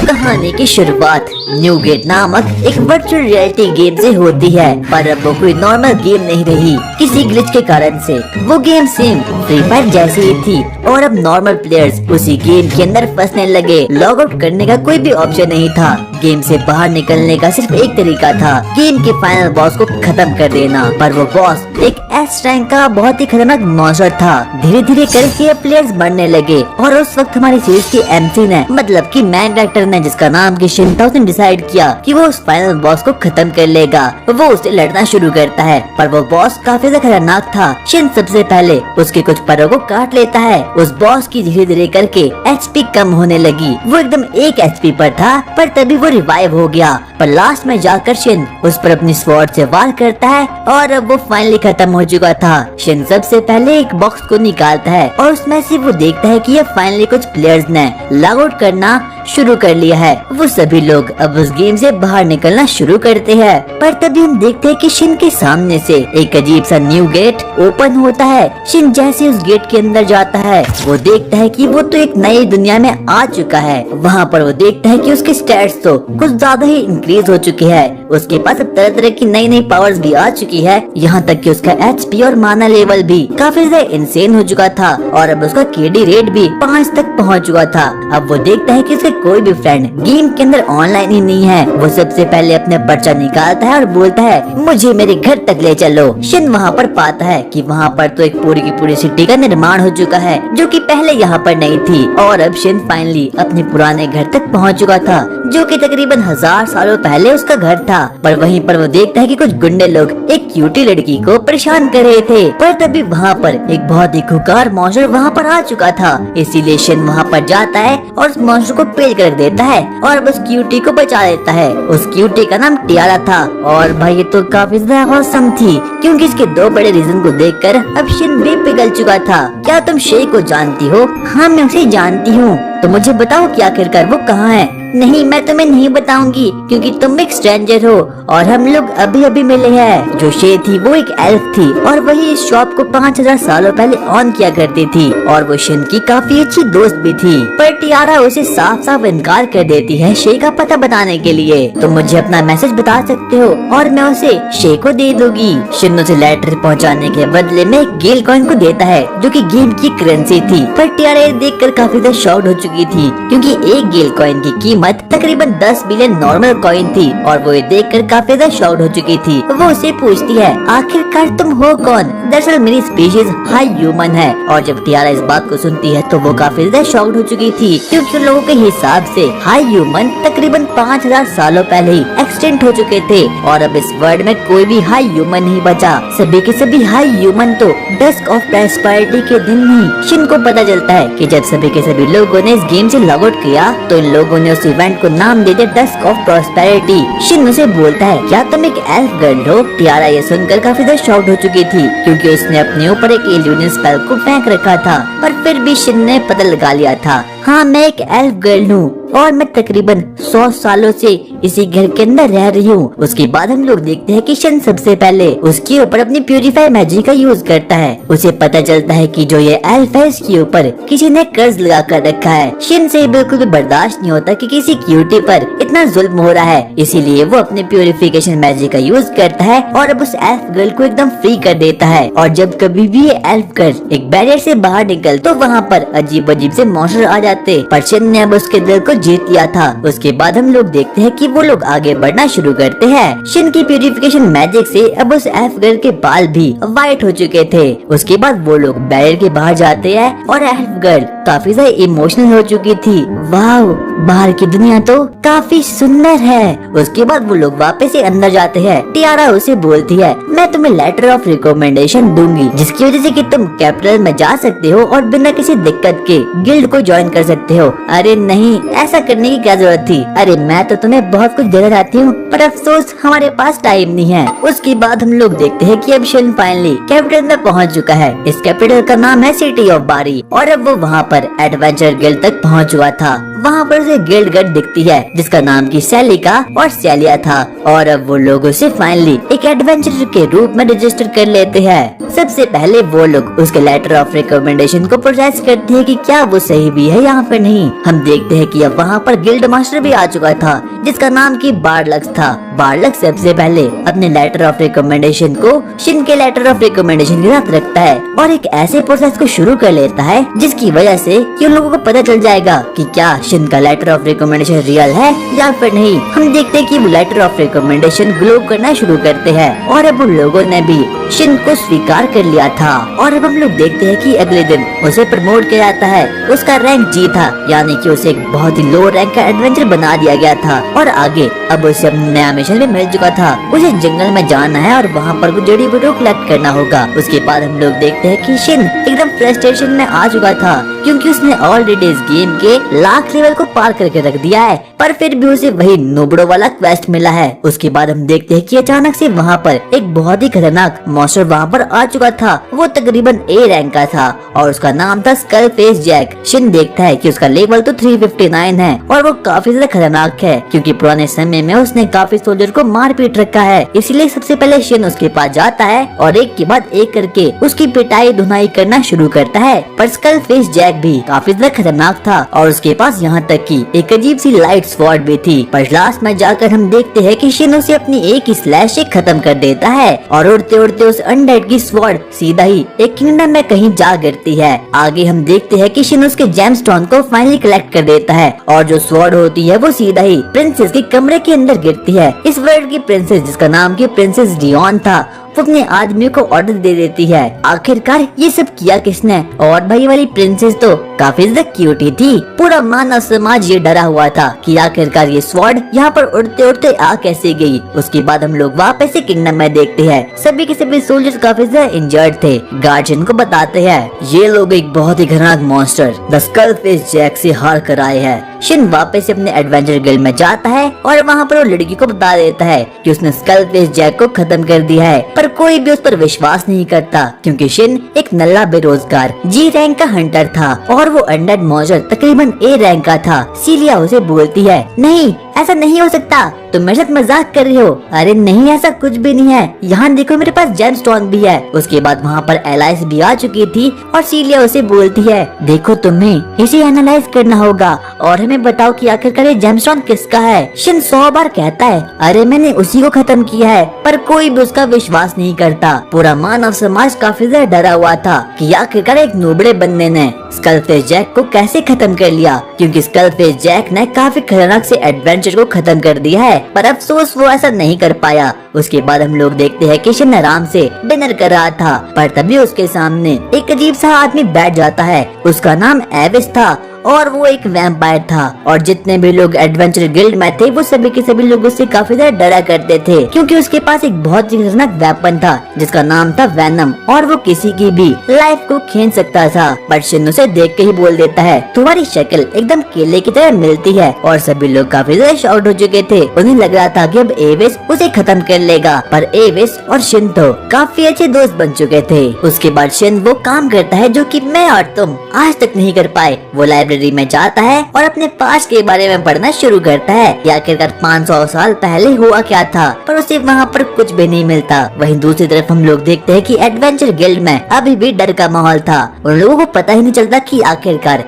कहानी की शुरुआत न्यू गेट नामक एक वर्चुअल रियलिटी गेम से होती है, पर अब वो कोई नॉर्मल गेम नहीं रही। किसी ग्लिच के कारण से वो गेम सेम फ्री फायर जैसी ही थी और अब नॉर्मल प्लेयर्स उसी गेम के अंदर फंसने लगे। लॉग आउट करने का कोई भी ऑप्शन नहीं था। गेम से बाहर निकलने का सिर्फ एक तरीका था, गेम के फाइनल बॉस को खत्म कर देना। पर वो बॉस एक एस रैंक का बहुत ही खतरनाक मॉन्स्टर था। धीरे धीरे करके प्लेयर्स बढ़ने लगे और उस वक्त हमारी सीरीज की एमसी ने, मतलब कि मैन डायरेक्टर ने, जिसका नाम की शिन था, उसने डिसाइड किया कि वो उस फाइनल बॉस को खत्म कर लेगा। वो उससे लड़ना शुरू करता है, पर वो बॉस काफी ज्यादा खतरनाक था। शिन सबसे पहले उसके कुछ पैरों को काट लेता है। उस बॉस की धीरे धीरे करके एचपी कम होने लगी। वो एकदम 1 एचपी पर था, पर तभी वो रिवाइव हो गया। पर लास्ट में जाकर शिन उस पर अपनी स्वॉर्ड से वार करता है और अब वो फाइनली खत्म हो चुका था। शिन सबसे पहले एक बॉक्स को निकालता है और उसमें से वो देखता है कि ये फाइनली कुछ प्लेयर्स ने लॉग आउट करना शुरू कर लिया है। वो सभी लोग अब उस गेम से बाहर निकलना शुरू करते हैं, पर तभी हम देखते हैं कि शिन के सामने से एक अजीब सा न्यू गेट ओपन होता है। शिन जैसे उस गेट के अंदर जाता है, वो देखता है कि वो तो एक नई दुनिया में आ चुका है। वहाँ पर वो देखता है कि उसके स्टैट्स तो कुछ ज्यादा ही इंक्रीज हो चुके हैं। उसके पास अब तरह तरह की नई नई पावर्स भी आ चुकी है, यहाँ तक कि उसका एचपी और माना लेवल भी काफी ज्यादा इंसेन हो चुका था और अब उसका केडी रेट भी 5 तक पहुँच चुका था। अब वो देखता है कि उसके कोई भी फ्रेंड गेम के अंदर ऑनलाइन ही नहीं है। वो सबसे पहले अपने पर्चा निकालता है और बोलता है, मुझे मेरे घर तक ले चलो। शिन वहाँ पर पाता है कि वहाँ पर तो एक पूरी की पूरी सिटी का निर्माण हो चुका है, जो कि पहले यहाँ पर नहीं थी। और अब शिन फाइनली अपने पुराने घर तक पहुँच चुका था, जो कि तकरीबन 1000 सालों पहले उसका घर था। पर वहीं पर वो देखता है कि कुछ गुंडे लोग एक क्यूटी लड़की को परेशान कर रहे थे। पर तभी वहाँ पर एक बहुत ही खुकार मॉन्स्टर वहाँ पर आ चुका था। इसीलिए शिन वहाँ पर जाता है और उस मॉन्स्टर को पेल कर देता है और बस क्यूटी को बचा लेता है। उस क्यूटी का नाम टियारा था और भाई ये तो काफी ज्यादा औसम थी, क्योंकि इसके 2 बड़े रीजन को देखकर अब शिन भी पिघल चुका था। क्या तुम शे को जानती हो? हाँ, मैं उसे जानती हूँ। तो मुझे बताओ कि आखिरकार वो कहाँ है? नहीं, मैं तुम्हें नहीं बताऊंगी, क्योंकि तुम एक स्ट्रेंजर हो और हम लोग अभी अभी मिले हैं। जो शे थी वो एक एल्फ थी और वही इस शॉप को 5000 सालों पहले ऑन किया करती थी और वो शिन की काफी अच्छी दोस्त भी थी। पर टियारा उसे साफ साफ इनकार कर देती है शे का पता बताने के लिए। तुम मुझे अपना मैसेज बता सकते हो और मैं उसे शे को दे दूंगी। शिन उसे लेटर पहुँचाने के बदले में एक गेल कॉइन को देता है, जो की गेम की करेंसी थी। पर टियारा देख कर काफी ज्यादा शॉक्ड हो चुकी थी, क्योंकि एक गेल कॉइन की कीमत तकरीबन 10 बिलियन नॉर्मल कॉइन थी और वो ये देखकर काफी ज्यादा शॉक्ड हो चुकी थी। वो उसे पूछती है, आखिरकार तुम हो कौन? दरअसल मेरी स्पीशीज हाई ह्यूमन है। और जब टियारा इस बात को सुनती है तो वो काफी ज्यादा शॉक्ड हो चुकी थी, क्योंकि उन लोगों के हिसाब से हाई ह्यूमन तकरीबन 5000 सालों पहले ही एक्सटेंट हो चुके थे और अब इस वर्ल्ड में कोई भी हाई ह्यूमन नहीं बचा। सभी के सभी हाई ह्यूमन तो डस्क ऑफ प्रॉस्पेरिटी के दिन ही शिन को पता चलता है कि जब सभी के सभी लोगों ने इस गेम से लॉग आउट किया तो इन लोगों ने उस इवेंट को नाम दे दिया डस्क ऑफ प्रॉस्पेरिटी। शिन उसे बोलता है, क्या तुम एक एल्फ गर्ल हो? टियारा ये सुनकर काफी ज्यादा शॉक्ड हो चुकी थी, क्योंकि उसने अपने ऊपर एक इल्यूजन स्पेल को फेंक रखा था, पर फिर भी शिन ने पता लगा लिया था। हाँ, मैं एक एल्फ गर्ल हूँ और मैं तकरीबन 100 सालों से इसी घर के अंदर रह रही हूँ। उसके बाद हम लोग देखते हैं कि शिन सबसे पहले उसके ऊपर अपनी प्यूरीफाई मैजिक का यूज करता है। उसे पता चलता है कि जो ये एल्फ है इसके ऊपर किसी ने कर्ज लगा कर रखा है। शिन से बिल्कुल भी बर्दाश्त नहीं होता कि किसी क्यूटी पर इतना जुल्म हो रहा है, इसीलिए वो अपने प्यूरिफिकेशन मैजिक का यूज करता है और अब उस एल्फ गर्ल को एकदम फ्री कर देता है। और जब कभी भी ये एल्फ गर्ल एक बैरियर से बाहर निकल तो वहाँ पर अजीब अजीब से मॉन्स्टर आ जाते, पर शिन ने अब उसके दिल को जीत लिया था। उसके बाद हम लोग देखते हैं कि वो लोग आगे बढ़ना शुरू करते हैं। शिन की प्यूरिफिकेशन मैजिक से अब उस एल्फ गर्ल के बाल भी व्हाइट हो चुके थे। उसके बाद वो लोग बैरियर के बाहर जाते हैं और एल्फ गर्ल काफी ज्यादा इमोशनल हो चुकी थी। वाह, बाहर की दुनिया तो काफी सुंदर है। उसके बाद वो लोग वापस से अंदर जाते हैं। टियारा उसे बोलती है, मैं तुम्हें लेटर ऑफ रिकमेंडेशन दूंगी, जिसकी वजह से कि तुम कैपिटल में जा सकते हो और बिना किसी दिक्कत के गिल्ड को ज्वाइन कर सकते हो। अरे नहीं, ऐसा करने की क्या जरूरत थी? अरे मैं तो तुम्हें बहुत कुछ देना चाहती हूँ, पर अफसोस हमारे पास टाइम नहीं है। उसके बाद हम लोग देखते हैं कि अब शिन फाइनली कैपिटल में पहुँच चुका है। इस कैपिटल का नाम है सिटी ऑफ बारी और अब वो वहाँ पर एडवेंचर गिल्ड तक पहुँच चुका था। वहाँ पर उसे गिल्ड गार्ड दिखती है जिसका नाम की सेलिका और सेलिया था, और अब वो लोग उसे फाइनली एक एडवेंचरर के रूप में रजिस्टर कर लेते हैं। सबसे पहले वो लोग उसके लेटर ऑफ रिकमेंडेशन को प्रोसेस करते हैं कि क्या वो सही भी है या फिर नहीं। हम देखते हैं कि अब वहाँ पर गिल्ड मास्टर भी आ चुका था जिसका नाम की बारलक्स था। बारलक्स सबसे पहले अपने लेटर ऑफ रिकमेंडेशन को शिन के लेटर ऑफ रिकमेंडेशन के साथ रखता है और एक ऐसे प्रोसेस को शुरू कर लेता है जिसकी वजह से कि लोगों को पता चल जाएगा कि क्या शिन का लेटर ऑफ रिकमेंडेशन रियल है या फिर नहीं। हम देखते हैं कि वो लेटर ऑफ रिकमेंडेशन ग्लो करना शुरू करते हैं और अब उन लोगों ने भी शिन को स्वीकार कर लिया था। और अब हम लोग देखते हैं कि अगले दिन उसे प्रमोट किया जाता है। उसका रैंक जी था, यानी कि उसे एक बहुत ही लो रैंक का एडवेंचर बना दिया गया था और आगे अब उसे नया मिशन भी मिल चुका था। उसे जंगल में जाना है और वहाँ पर कुछ जड़ी बूटियों कलेक्ट करना होगा। उसके बाद हम लोग देखते हैं कि शिन एकदम फ्रस्ट्रेशन में आ चुका था क्योंकि उसने ऑलरेडी इस गेम के लाख लेवल को पार करके रख दिया है, पर फिर भी उसे वही नोबड़ो वाला क्वेस्ट मिला है। उसके बाद हम देखते हैं कि अचानक से वहाँ पर एक बहुत ही खतरनाक मॉन्स्टर वहाँ पर आ चुका था। वो तकरीबन ए रैंक का था और उसका नाम था स्कल फेस जैक। शिन देखता है कि उसका लेवल तो 359 है और वो काफी ज्यादा खतरनाक है क्योंकि पुराने समय में उसने काफी सोल्जर को मार पीट रखा है। इसलिए सबसे पहले शिन उसके पास जाता है और एक के बाद एक करके उसकी पिटाई धुनाई करना शुरू करता है। पर स्कल फेस जैक भी काफी ज्यादा खतरनाक था और उसके पास यहाँ तक कि एक अजीब सी लाइट स्वॉर्ड भी थी। पर लास्ट में जाकर हम देखते हैं कि शिन उसे अपनी एक ही स्लैश से खत्म कर देता है और उड़ते उड़ते उस अनडेड की स्वॉर्ड सीधा ही एक किंगडम में कहीं जा गिरती है। आगे हम देखते हैं कि शिन उसके जेमस्टोन को फाइनली कलेक्ट कर देता है और जो स्वॉर्ड होती है वो सीधा ही प्रिंसेस के कमरे के अंदर गिरती है। इस वर्ल्ड की प्रिंसेस जिसका नाम की प्रिंसेस डियोन था वो अपने आदमी को ऑर्डर दे देती है। आखिरकार ये सब किया किसने? और भाई वाली प्रिंसेस तो काफी ज्यादा क्यूट ही थी। पूरा मानव समाज ये डरा हुआ था कि आखिरकार ये स्वॉर्ड यहाँ पर उड़ते उड़ते आ कैसे गई। उसके बाद हम लोग वापस से किंगडम में देखते हैं सभी के सभी सोल्जर्स काफी ज्यादा इंजर्ड थे। गार्जियन को बताते हैं ये लोग एक बहुत ही खतरनाक monster the skull face Jack से हार कर आए हैं। शिन वापस अपने एडवेंचर गिल्ड में जाता है और वहाँ पर वो लड़की को बता देता है कि उसने स्कल फेस जैक को खत्म कर दिया है, पर कोई भी उस पर विश्वास नहीं करता क्योंकि शिन एक नल्ला बेरोजगार जी रैंक का हंटर था और वो अनडेड मॉन्स्टर तकरीबन ए रैंक का था। सीलिया उसे बोलती है नहीं ऐसा नहीं हो सकता, तुम मेरे साथ मजाक कर रही हो। अरे नहीं ऐसा कुछ भी नहीं है, यहाँ देखो मेरे पास जेमस्टोन भी है। उसके बाद वहाँ पर एलाइस भी आ चुकी थी और सीलिया उसे बोलती है देखो तुम्हें इसे एनालाइज करना होगा और हमें बताओ कि आखिरकार ये जेमस्टोन किसका है। शिन 100 बार कहता है अरे मैंने उसी को खत्म किया है, पर कोई भी उसका विश्वास नहीं करता। पूरा मानव समाज काफी ज्यादा डरा हुआ था कि आखिरकार एक नोबड़े बंदे ने स्कल फेस जैक को कैसे खत्म कर लिया, क्योंकि स्कल फेस जैक ने काफी खतरनाक से एडवेंचर को खत्म कर दिया है, पर अफसोस वो ऐसा नहीं कर पाया। उसके बाद हम लोग देखते हैं कि शिन आराम से डिनर कर रहा था, पर तभी उसके सामने एक अजीब सा आदमी बैठ जाता है। उसका नाम एविस था और वो एक वैम्पायर था और जितने भी लोग एडवेंचर गिल्ड में थे वो सभी के सभी लोग उससे काफी ज्यादा डरा करते थे क्योंकि उसके पास एक बहुत ही खतरनाक वेपन था जिसका नाम था वेनम और वो किसी की भी लाइफ को खींच सकता था। बट शिन उसे देख के ही बोल देता है तुम्हारी शक्ल एकदम केले की तरह मिलती है और सभी लोग काफी ज्यादा शॉक्ड हो चुके थे। उन्हें लग रहा था कि अब एविस उसे खत्म कर लेगा, पर एविस और शिन तो काफी अच्छे दोस्त बन चुके थे। उसके बाद शिन वो काम करता है जो कि मैं और तुम आज तक नहीं कर पाए। वो लाइब्रेरी में जाता है और अपने पास्ट के बारे में पढ़ना शुरू करता है कि आखिरकार 500 साल पहले हुआ क्या था, पर उसे वहाँ पर कुछ भी नहीं मिलता। वहीं दूसरी तरफ हम लोग देखते हैं कि एडवेंचर गिल्ड में अभी भी डर का माहौल था। उन लोगों को पता ही नहीं चलता कि आखिरकार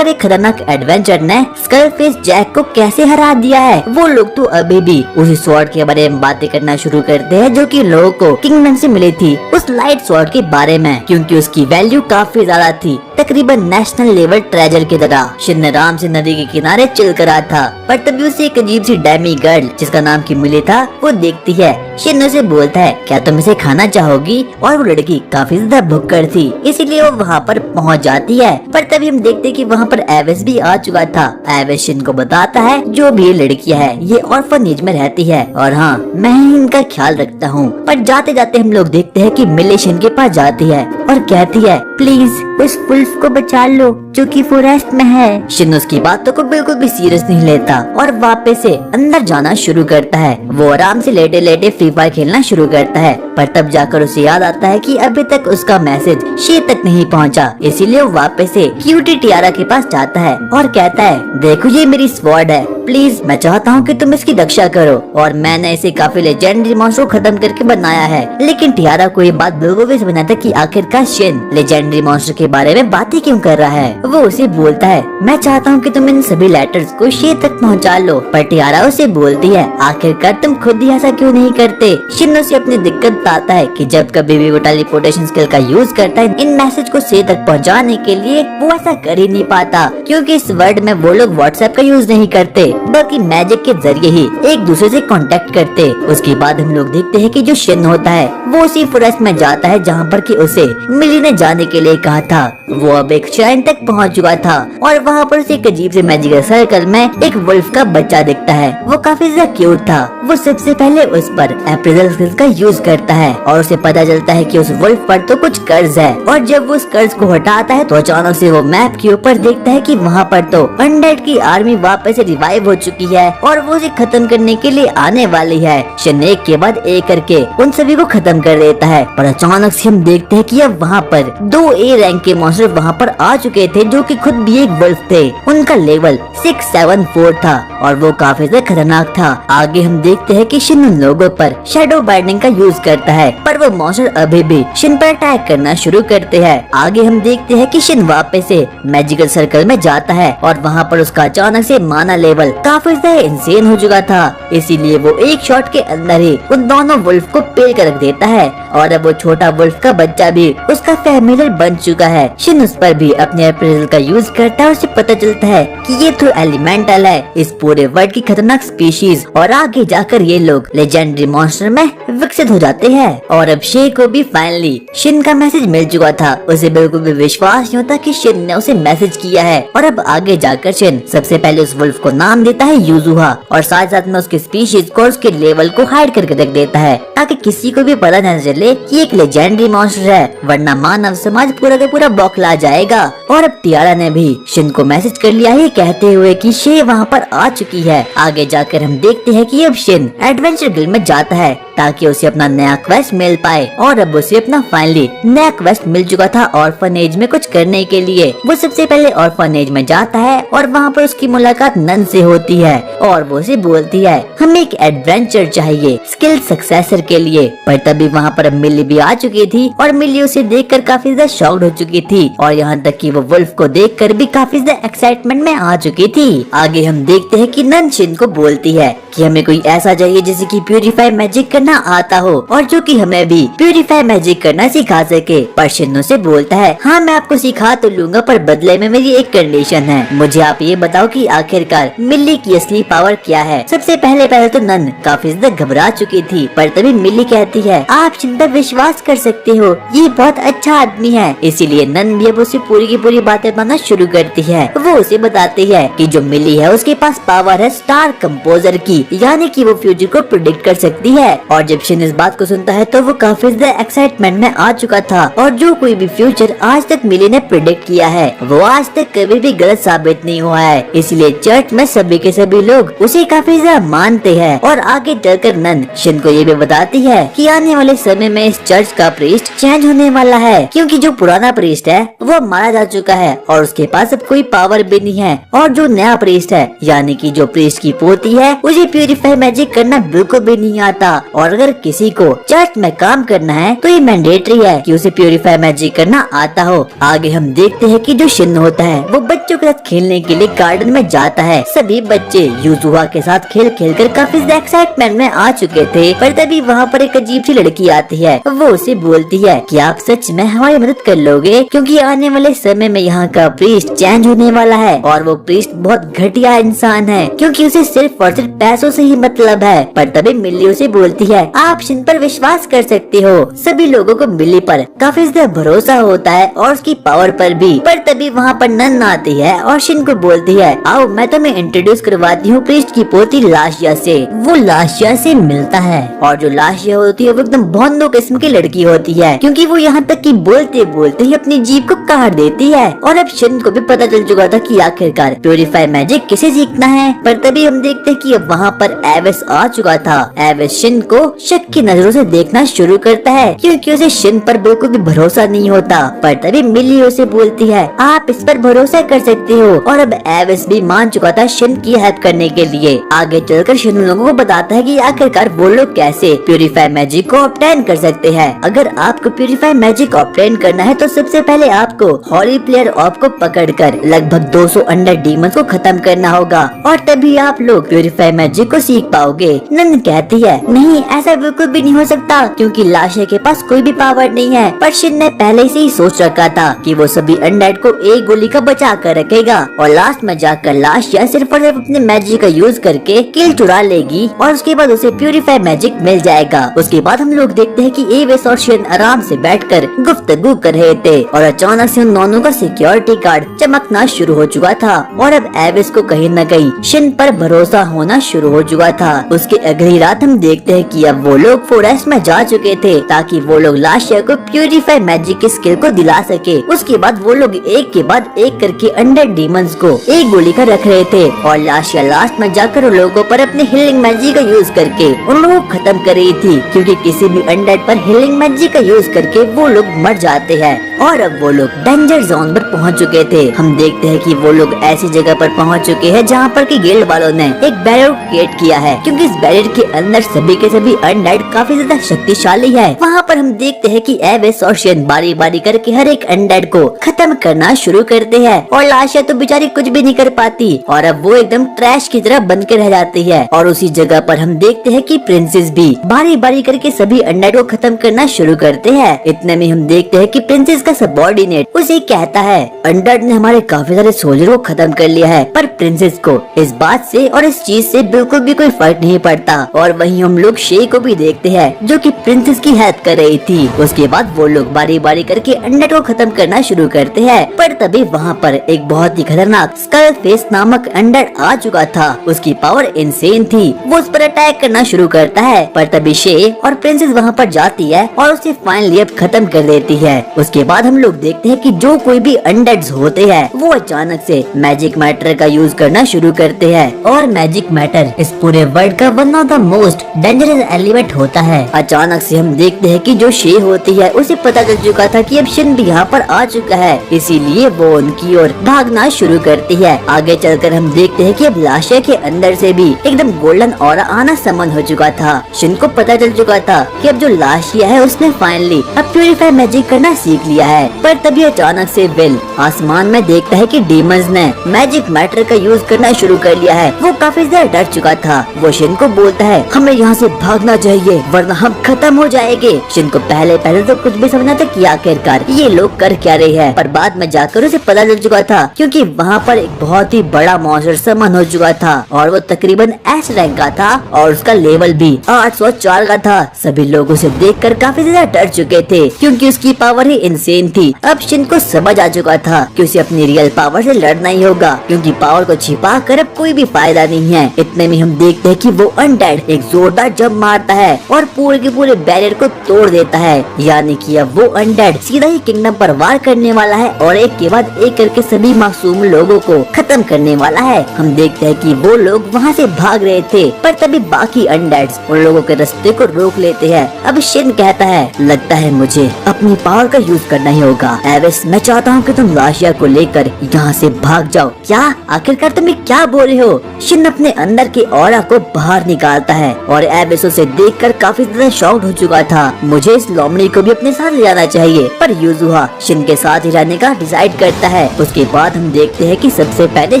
एक खतरनाक एडवेंचर ने स्कल फेस जैक को कैसे हरा दिया है। वो लोग तो अभी भी उसी स्वॉर्ड के बारे में बातें करना शुरू करते हैं जो कि लोगों को किंगडम से मिली थी, उस लाइट स्वॉर्ड के बारे में, क्योंकि उसकी वैल्यू काफी ज्यादा थी, तकरीबन नेशनल लेवल ट्रेजर की तरह। शिन आराम से नदी के किनारे चिल कर रहा था, पर तभी उसे एक अजीब सी डैमी गर्ल जिसका नाम की मिली था वो देखती है। शिन उसे बोलता है क्या तुम इसे खाना चाहोगी, और वो लड़की काफी ज्यादा भुक्कड़ थी इसीलिए वो वहाँ पर पहुँच जाती है। पर तभी हम देखते कि वहाँ पर एविस भी आ चुका था। एविस शिन को बताता है जो भी ये लड़कियाँ है ये ऑर्फनेज में रहती है और हाँ मैं ही इनका ख्याल रखता हूँ। पर जाते जाते हम लोग देखते हैं कि मिली शिन के पास जाती है और कहती है प्लीज उस वुल्फ को बचा लो, जो कि फॉरेस्ट में है। शिन उसकी बातों को बिल्कुल भी सीरियस नहीं लेता और वापस से अंदर जाना शुरू करता है। वो आराम से लेटे लेटे फ्री फायर खेलना शुरू करता है, पर तब जाकर उसे याद आता है कि अभी तक उसका मैसेज शे तक नहीं पहुंचा। इसीलिए वो वापस से क्यूटी टियारा के पास जाता है और कहता है, देखो ये मेरी स्वॉर्ड है, प्लीज मैं चाहता हूँ कि तुम इसकी रक्षा करो, और मैंने इसे काफी लेजेंडरी मॉन्स्टर को खत्म करके बनाया है। लेकिन टियारा को ये बात बिल्कुल भी समझ नहीं आता कि आखिरकार शिन लेजेंडरी मॉन्स्टर के बारे में बातें क्यों कर रहा है। वो उसे बोलता है, मैं चाहता हूँ कि तुम इन सभी लेटर्स को शे तक पहुँचा लो, पर टियारा उसे बोलती है, आखिरकार तुम खुद ही ऐसा क्यों नहीं करते। शिन उसे अपनी दिक्कत बताता है कि जब कभी भी वो टेलीपोर्टेशन स्किल का यूज करता है इन मैसेज को शे तक पहुँचाने के लिए, वो ऐसा कर ही नहीं पाता, क्योंकि इस वर्ल्ड में वो लोग व्हाट्सएप का यूज नहीं करते, बल्कि मैजिक के जरिए ही एक दूसरे से कांटेक्ट करते। उसके बाद हम लोग देखते हैं कि जो शिन होता है वो उसी फॉरेस्ट में जाता है जहाँ पर कि उसे मिली ने जाने के लिए कहा था। वो अब एक श्राइन तक पहुँच चुका था और वहाँ पर उसे एक अजीब से मैजिकल सर्कल में एक वुल्फ का बच्चा दिखता है। वो काफी ज्यादा क्यूट था। वो सबसे पहले उस पर अप्रेजल स्किल्स का यूज करता है और उसे पता चलता है कि उस वुल्फ पर तो कुछ कर्ज है, और जब वो उस कर्ज को हटाता है तो अचानक से वो मैप के ऊपर देखता है कि वहाँ पर तो अनडेड की आर्मी वापस से रिवाइव हो चुकी है और वो उसे खत्म करने के लिए आने वाली है। शिन एक के बाद एक करके उन सभी को खत्म कर देता है, पर अचानक से हम देखते हैं कि अब वहाँ पर 2 A रैंक के मॉन्स्टर वहाँ पर आ चुके थे, जो कि खुद भी एक वुल्फ थे। उनका लेवल 674 था और वो काफी ज्यादा खतरनाक था। आगे हम देखते हैं कि शिन उन लोगों पर शैडो बाइंडिंग का यूज करता है, पर वो मॉन्स्टर अभी भी शिन पर अटैक करना शुरू करते हैं। आगे हम देखते हैं कि शिन वापस से मैजिकल सर्कल में जाता है और वहाँ पर उसका अचानक से माना लेवल काफी ज्यादा इंसेन हो चुका था, इसीलिए वो एक शॉट के अंदर ही उन दोनों वुल्फ को पेल कर रख देता है और अब वो छोटा वुल्फ का बच्चा भी उसका फैमिलियर बन चुका है। शिन उस पर भी अपने अप्रेजल का यूज करता है और उसे पता चलता है कि ये तो एलिमेंटल है, इस पूरे वर्ल्ड की खतरनाक स्पीशीज, और आगे जाकर ये लोग लेजेंडरी मॉन्स्टर में विकसित हो जाते हैं। और अब शे को भी फाइनली शिन का मैसेज मिल चुका था। उसे बिल्कुल भी विश्वास नहीं होता कि शिन ने उसे मैसेज किया है, और अब आगे जाकर शिन सबसे पहले उस वुल्फ को नाम देता है यूजुहा, और साथ साथ में उसके स्पीशीज को, उसके लेवल को हाइड करके रख देता है ताकि किसी को भी पता न चले कि एक लेजेंडरी मॉन्स्टर है, वरना मानव समाज पूरा का पूरा बौखला जाएगा। और अब टियारा ने भी शिन को मैसेज कर लिया है कहते हुए कि शे वहाँ पर आ चुकी है। आगे जाकर हम देखते हैं कि अब शिन एडवेंचर गिल्ड में जाता है ताकि उसे अपना नया क्वेस्ट मिल पाए, और अब उसे अपना फाइनली नया क्वेस्ट मिल चुका था ऑर्फनेज में कुछ करने के लिए। वो सबसे पहले ऑर्फनेज में जाता है और वहाँ पर उसकी मुलाकात नन से होती है और वो उसे बोलती है, हमें एक एडवेंचर चाहिए स्किल सक्सेसर के लिए। पर तभी वहाँ पर मिली भी आ चुकी थी और मिली उसे देखकर काफी ज्यादा शॉक्ड हो चुकी थी, और यहाँ तक कि वो वुल्फ को देखकर भी काफी ज्यादा एक्साइटमेंट में आ चुकी थी। आगे हम देखते हैं कि नन शिन को बोलती है कि हमें कोई ऐसा चाहिए जिसे कि प्यूरिफाई मैजिक करना आता हो और जो कि हमें भी प्यूरिफाई मैजिक करना सिखा सके। पर शिन उसे बोलता है, हाँ मैं आपको सिखा तो लूंगा, पर बदले में मेरी एक कंडीशन है, मुझे आप ये बताओ कि आखिरकार मिली की असली पावर क्या है। सबसे पहले तो नन काफी ज्यादा घबरा चुकी थी, पर तभी मिली कहती है, आप शिन पर विश्वास कर सकते हो, ये बहुत अच्छा आदमी है। इसीलिए नन भी अब उसे पूरी की पूरी बातें बताना शुरू करती है। वो उसे बताती है कि जो मिली है उसके पास पावर है स्टार कंपोजर की, यानी कि वो फ्यूचर को प्रिडिक्ट कर सकती है। और जब शिन इस बात को सुनता है तो वो काफी ज्यादा एक्साइटमेंट में आ चुका था, और जो कोई भी फ्यूचर आज तक मिली ने प्रिडिक्ट किया है वो आज तक कभी भी गलत साबित नहीं हुआ है। इसलिए चर्च में सभी के सभी लोग उसे काफी ज्यादा मानते हैं। और आगे चलकर नन शिन को ये भी बताती है कि आने वाले समय में इस चर्च का प्रीस्ट चेंज होने वाला है, क्योंकि जो पुराना प्रीस्ट है वो मारा जा चुका है और उसके पास अब कोई पावर भी नहीं है, और जो नया प्रीस्ट है यानी कि जो प्रीस्ट की पोती है उसे प्यूरिफाई मैजिक करना बिल्कुल भी नहीं आता। और अगर किसी को चर्च में काम करना है तो ये मैंडेटरी है कि उसे प्यूरिफाई मैजिक करना आता हो। आगे हम देखते हैं कि जो शिन होता है वो बच्चों के साथ खेलने के लिए गार्डन में जाता है। सभी बच्चे यूजुहा के साथ खेल कर काफी एक्साइटमेंट में आ चुके थे, पर तभी वहाँ पर एक अजीब सी लड़की आती है। वो उसे बोलती है कि आप सच में हमारी मदद कर लोगे, क्योंकि आने वाले समय में यहाँ का प्रीस्ट चेंज होने वाला है और वो प्रीस्ट बहुत घटिया इंसान है, क्योंकि उसे सिर्फ और सिर्फ पैसों से ही मतलब है। पर तभी मिल्ली उसे बोलती है, आप शिन पर विश्वास कर सकते हो। सभी लोगों को मिली पर काफी ज्यादा भरोसा होता है और उसकी पावर पर भी। पर तभी वहाँ पर नन आती है और शिन को बोलती है, आओ मैं तुम्हें इंट्रोड्यूस करवाती हूँ प्रीस्ट की पोती लाशिया से। वो लाशिया से मिलता है और जो लाशिया होती है वो एकदम भोंदू किस्म की लड़की होती है, क्योंकि वो यहाँ तक कि बोलते बोलते ही अपनी जीभ को काट देती है। और अब शिन को भी पता चल चुका था कि आखिरकार प्यूरिफाई मैजिक किसे सीखना है। पर तभी हम देखते हैं कि अब वहाँ पर एविस आ चुका था। एविस शिन को शक की नजरों से देखना शुरू करता है, क्योंकि उसे शिन पर बिल्कुल भी भरोसा नहीं होता। पर तभी मिली उसे बोलती है, आप इस पर भरोसा कर सकते हो। और अब एविस भी मान चुका था शिन की हेल्प करने के लिए। आगे चलकर शिन लोगों को बताता है कि आखिरकार वो लोग कैसे प्यूरिफाई मैजिक को ऑब्टेन कर सकते हैं। अगर आपको प्यूरिफाई मैजिक ऑब्टेन करना है तो सबसे पहले आपको हॉली प्लेयर ऑफ को पकड़कर लगभग 200 अंडर डीमंस को खत्म करना होगा और तभी आप लोग प्यूरिफाई मैजिक को सीख पाओगे। नन कहती है, नहीं ऐसा बिल्कुल भी नहीं हो सकता, क्योंकि लाशिया के पास कोई भी पावर नहीं है। पर शिन ने पहले से ही सोच रखा था कि वो सभी अनडेड को एक गोली का बचा कर रखेगा और लास्ट में जाकर लाशिया सिर्फ और सिर्फ अपने मैजिक का यूज करके किल चुरा लेगी और उसके बाद उसे प्यूरिफाई मैजिक मिल जाएगा। उसके बाद हम लोग देखते हैं कि एविस और शिन आराम से बैठकर गुफ्तगू कर रहे थे और अचानक से उन दोनों का सिक्योरिटी गार्ड चमकना शुरू हो चुका था। और अब एविस को कहीं न कहीं शिन पर भरोसा होना शुरू हो चुका था। उसके अगली रात हम देखते हैं कि अब वो लोग फॉरेस्ट में जा चुके थे ताकि वो लोग लाशिया को प्यूरिफाई मैजिक की स्किल को दिला सके। उसके बाद वो लोग एक के बाद एक करके अंडर डीमंस को एक गोली का रख रहे थे और लाशिया लास्ट में जाकर उन लोगों पर अपने हीलिंग मैजिक का यूज करके उन लोगों को खत्म कर रही थी, क्योंकि किसी भी अनडेड पर हीलिंग मैजिक का यूज करके वो लोग मर जाते हैं। और अब वो लोग डेंजर जोन पर पहुंच चुके थे। हम देखते हैं कि वो लोग ऐसी जगह पर पहुंच चुके हैं जहां पर कि गिल्ड वालों ने एक बैरियर क्रिएट किया है, क्योंकि इस बैरियर के अंदर सभी के सभी अनडेड काफी ज्यादा शक्तिशाली है। वहां पर हम देखते हैं कि एविस और शिन बारी बारी करके हर एक अनडेड को खत्म करना शुरू करते हैं और लाशिया तो बेचारी कुछ भी नहीं कर पाती और अब वो एकदम ट्रैश की तरह बन के रह जाती है। और उसी जगह पर हम देखते हैं कि प्रिंसेस भी बारी बारी करके सभी अनडेड को खत्म करना शुरू करते हैं। इतने में हम देखते हैं कि प्रिंसेस का सबऑर्डिनेट उसे कहता है, अनडेड ने हमारे काफी सारे सोल्जर को खत्म कर लिया है। पर प्रिंसेस को इस बात से और इस चीज से बिल्कुल भी कोई फर्क नहीं पड़ता। और वहीं हम लोग शे को भी देखते हैं जो कि प्रिंसेस की हेल्प कर रही थी। उसके बाद वो लोग बारी बारी करके अनडेड को खत्म करना शुरू करते हैं। पर तभी वहाँ पर एक बहुत ही खतरनाक स्कल फेस नामक अनडेड आ चुका था। उसकी पावर इंसेन थी। वो उस पर अटैक करना शुरू करता है। पर तभी शे और प्रिंसेस वहाँ पर जाती है और उसे फाइनली अब खत्म कर देती है। उसके बाद हम लोग देखते हैं कि जो कोई भी अनडेड्स होते हैं वो अचानक से मैजिक मैटर का यूज करना शुरू करते हैं और मैजिक मैटर इस पूरे वर्ल्ड का one of the most dangerous element होता है। अचानक से हम देखते हैं कि जो शे होती है उसे पता चल चुका था कि अब शिन भी यहाँ पर आ चुका है, इसीलिए वो उनकी ओर भागना शुरू करती है। आगे चलकर हम देखते हैं कि अब लाशिया के अंदर से भी एकदम गोल्डन ऑरा आना समन हो चुका था। शिन को पता चल चुका था कि अब जो लाशिया है उसने फाइनली अब प्यूरिफाई मैजिक करना सीख लिया है। पर तभी अचानक से विल आसमान में देखता है कि डीमंस ने मैजिक मैटर का यूज करना शुरू कर लिया है। वो काफी ज्यादा डर चुका था। वो शिन को बोलता है, हमें यहाँ से भागना चाहिए वरना हम खत्म हो जाएंगे। शिन को पहले तो कुछ भी समझना था कि आखिरकार ये लोग कर क्या रहे हैं, पर बाद में जाकर उसे पता चल चुका था, क्योंकि वहाँ पर एक बहुत ही बड़ा मॉन्स्टर समन हो चुका था और वो तकरीबन एस रैंक का था और उसका लेवल भी 804 का था। सभी लोग उसे देखकर काफी ज्यादा डर चुके थे, क्योंकि उसकी पावर ही इंसेन थी। अब शिन को समझ आ चुका था कि उसे अपनी रियल पावर से लड़ना ही होगा, क्योंकि पावर को छिपा कर अब कोई भी फायदा नहीं है। इतने में हम देखते हैं कि वो अनडेड एक जोरदार जंप मारता है और पूरे के पूरे बैरियर को तोड़ देता है। यानी कि अब वो अनडेड सीधा ही किंगडम पर वार करने वाला है और एक के बाद एक करके सभी मासूम लोगों को खत्म करने वाला है। हम देखते हैं कि वो लोग वहाँ से भाग रहे थे, पर तभी बाकी अनडेड्स उन लोगों के रास्ते को रोक लेते हैं। अब शिन कहता है, लगता है मुझे अपनी पावर का यूज करना ही होगा। एविस, मैं चाहता हूँ कि तुम लाशिया को लेकर यहाँ से भाग जाओ। क्या? आखिरकार तुम क्या बोल रहे हो? शिन अपने अंदर के ऑरा को बाहर निकालता है और एविस उसे देखकर काफी ज्यादा शॉक्ड हो चुका था। मुझे इस लोमड़ी को भी अपने साथ ले जाना चाहिए। पर यूजुहा शिन के साथ ही रहने का डिसाइड करता है। उसके बाद हम देखते हैं कि सबसे पहले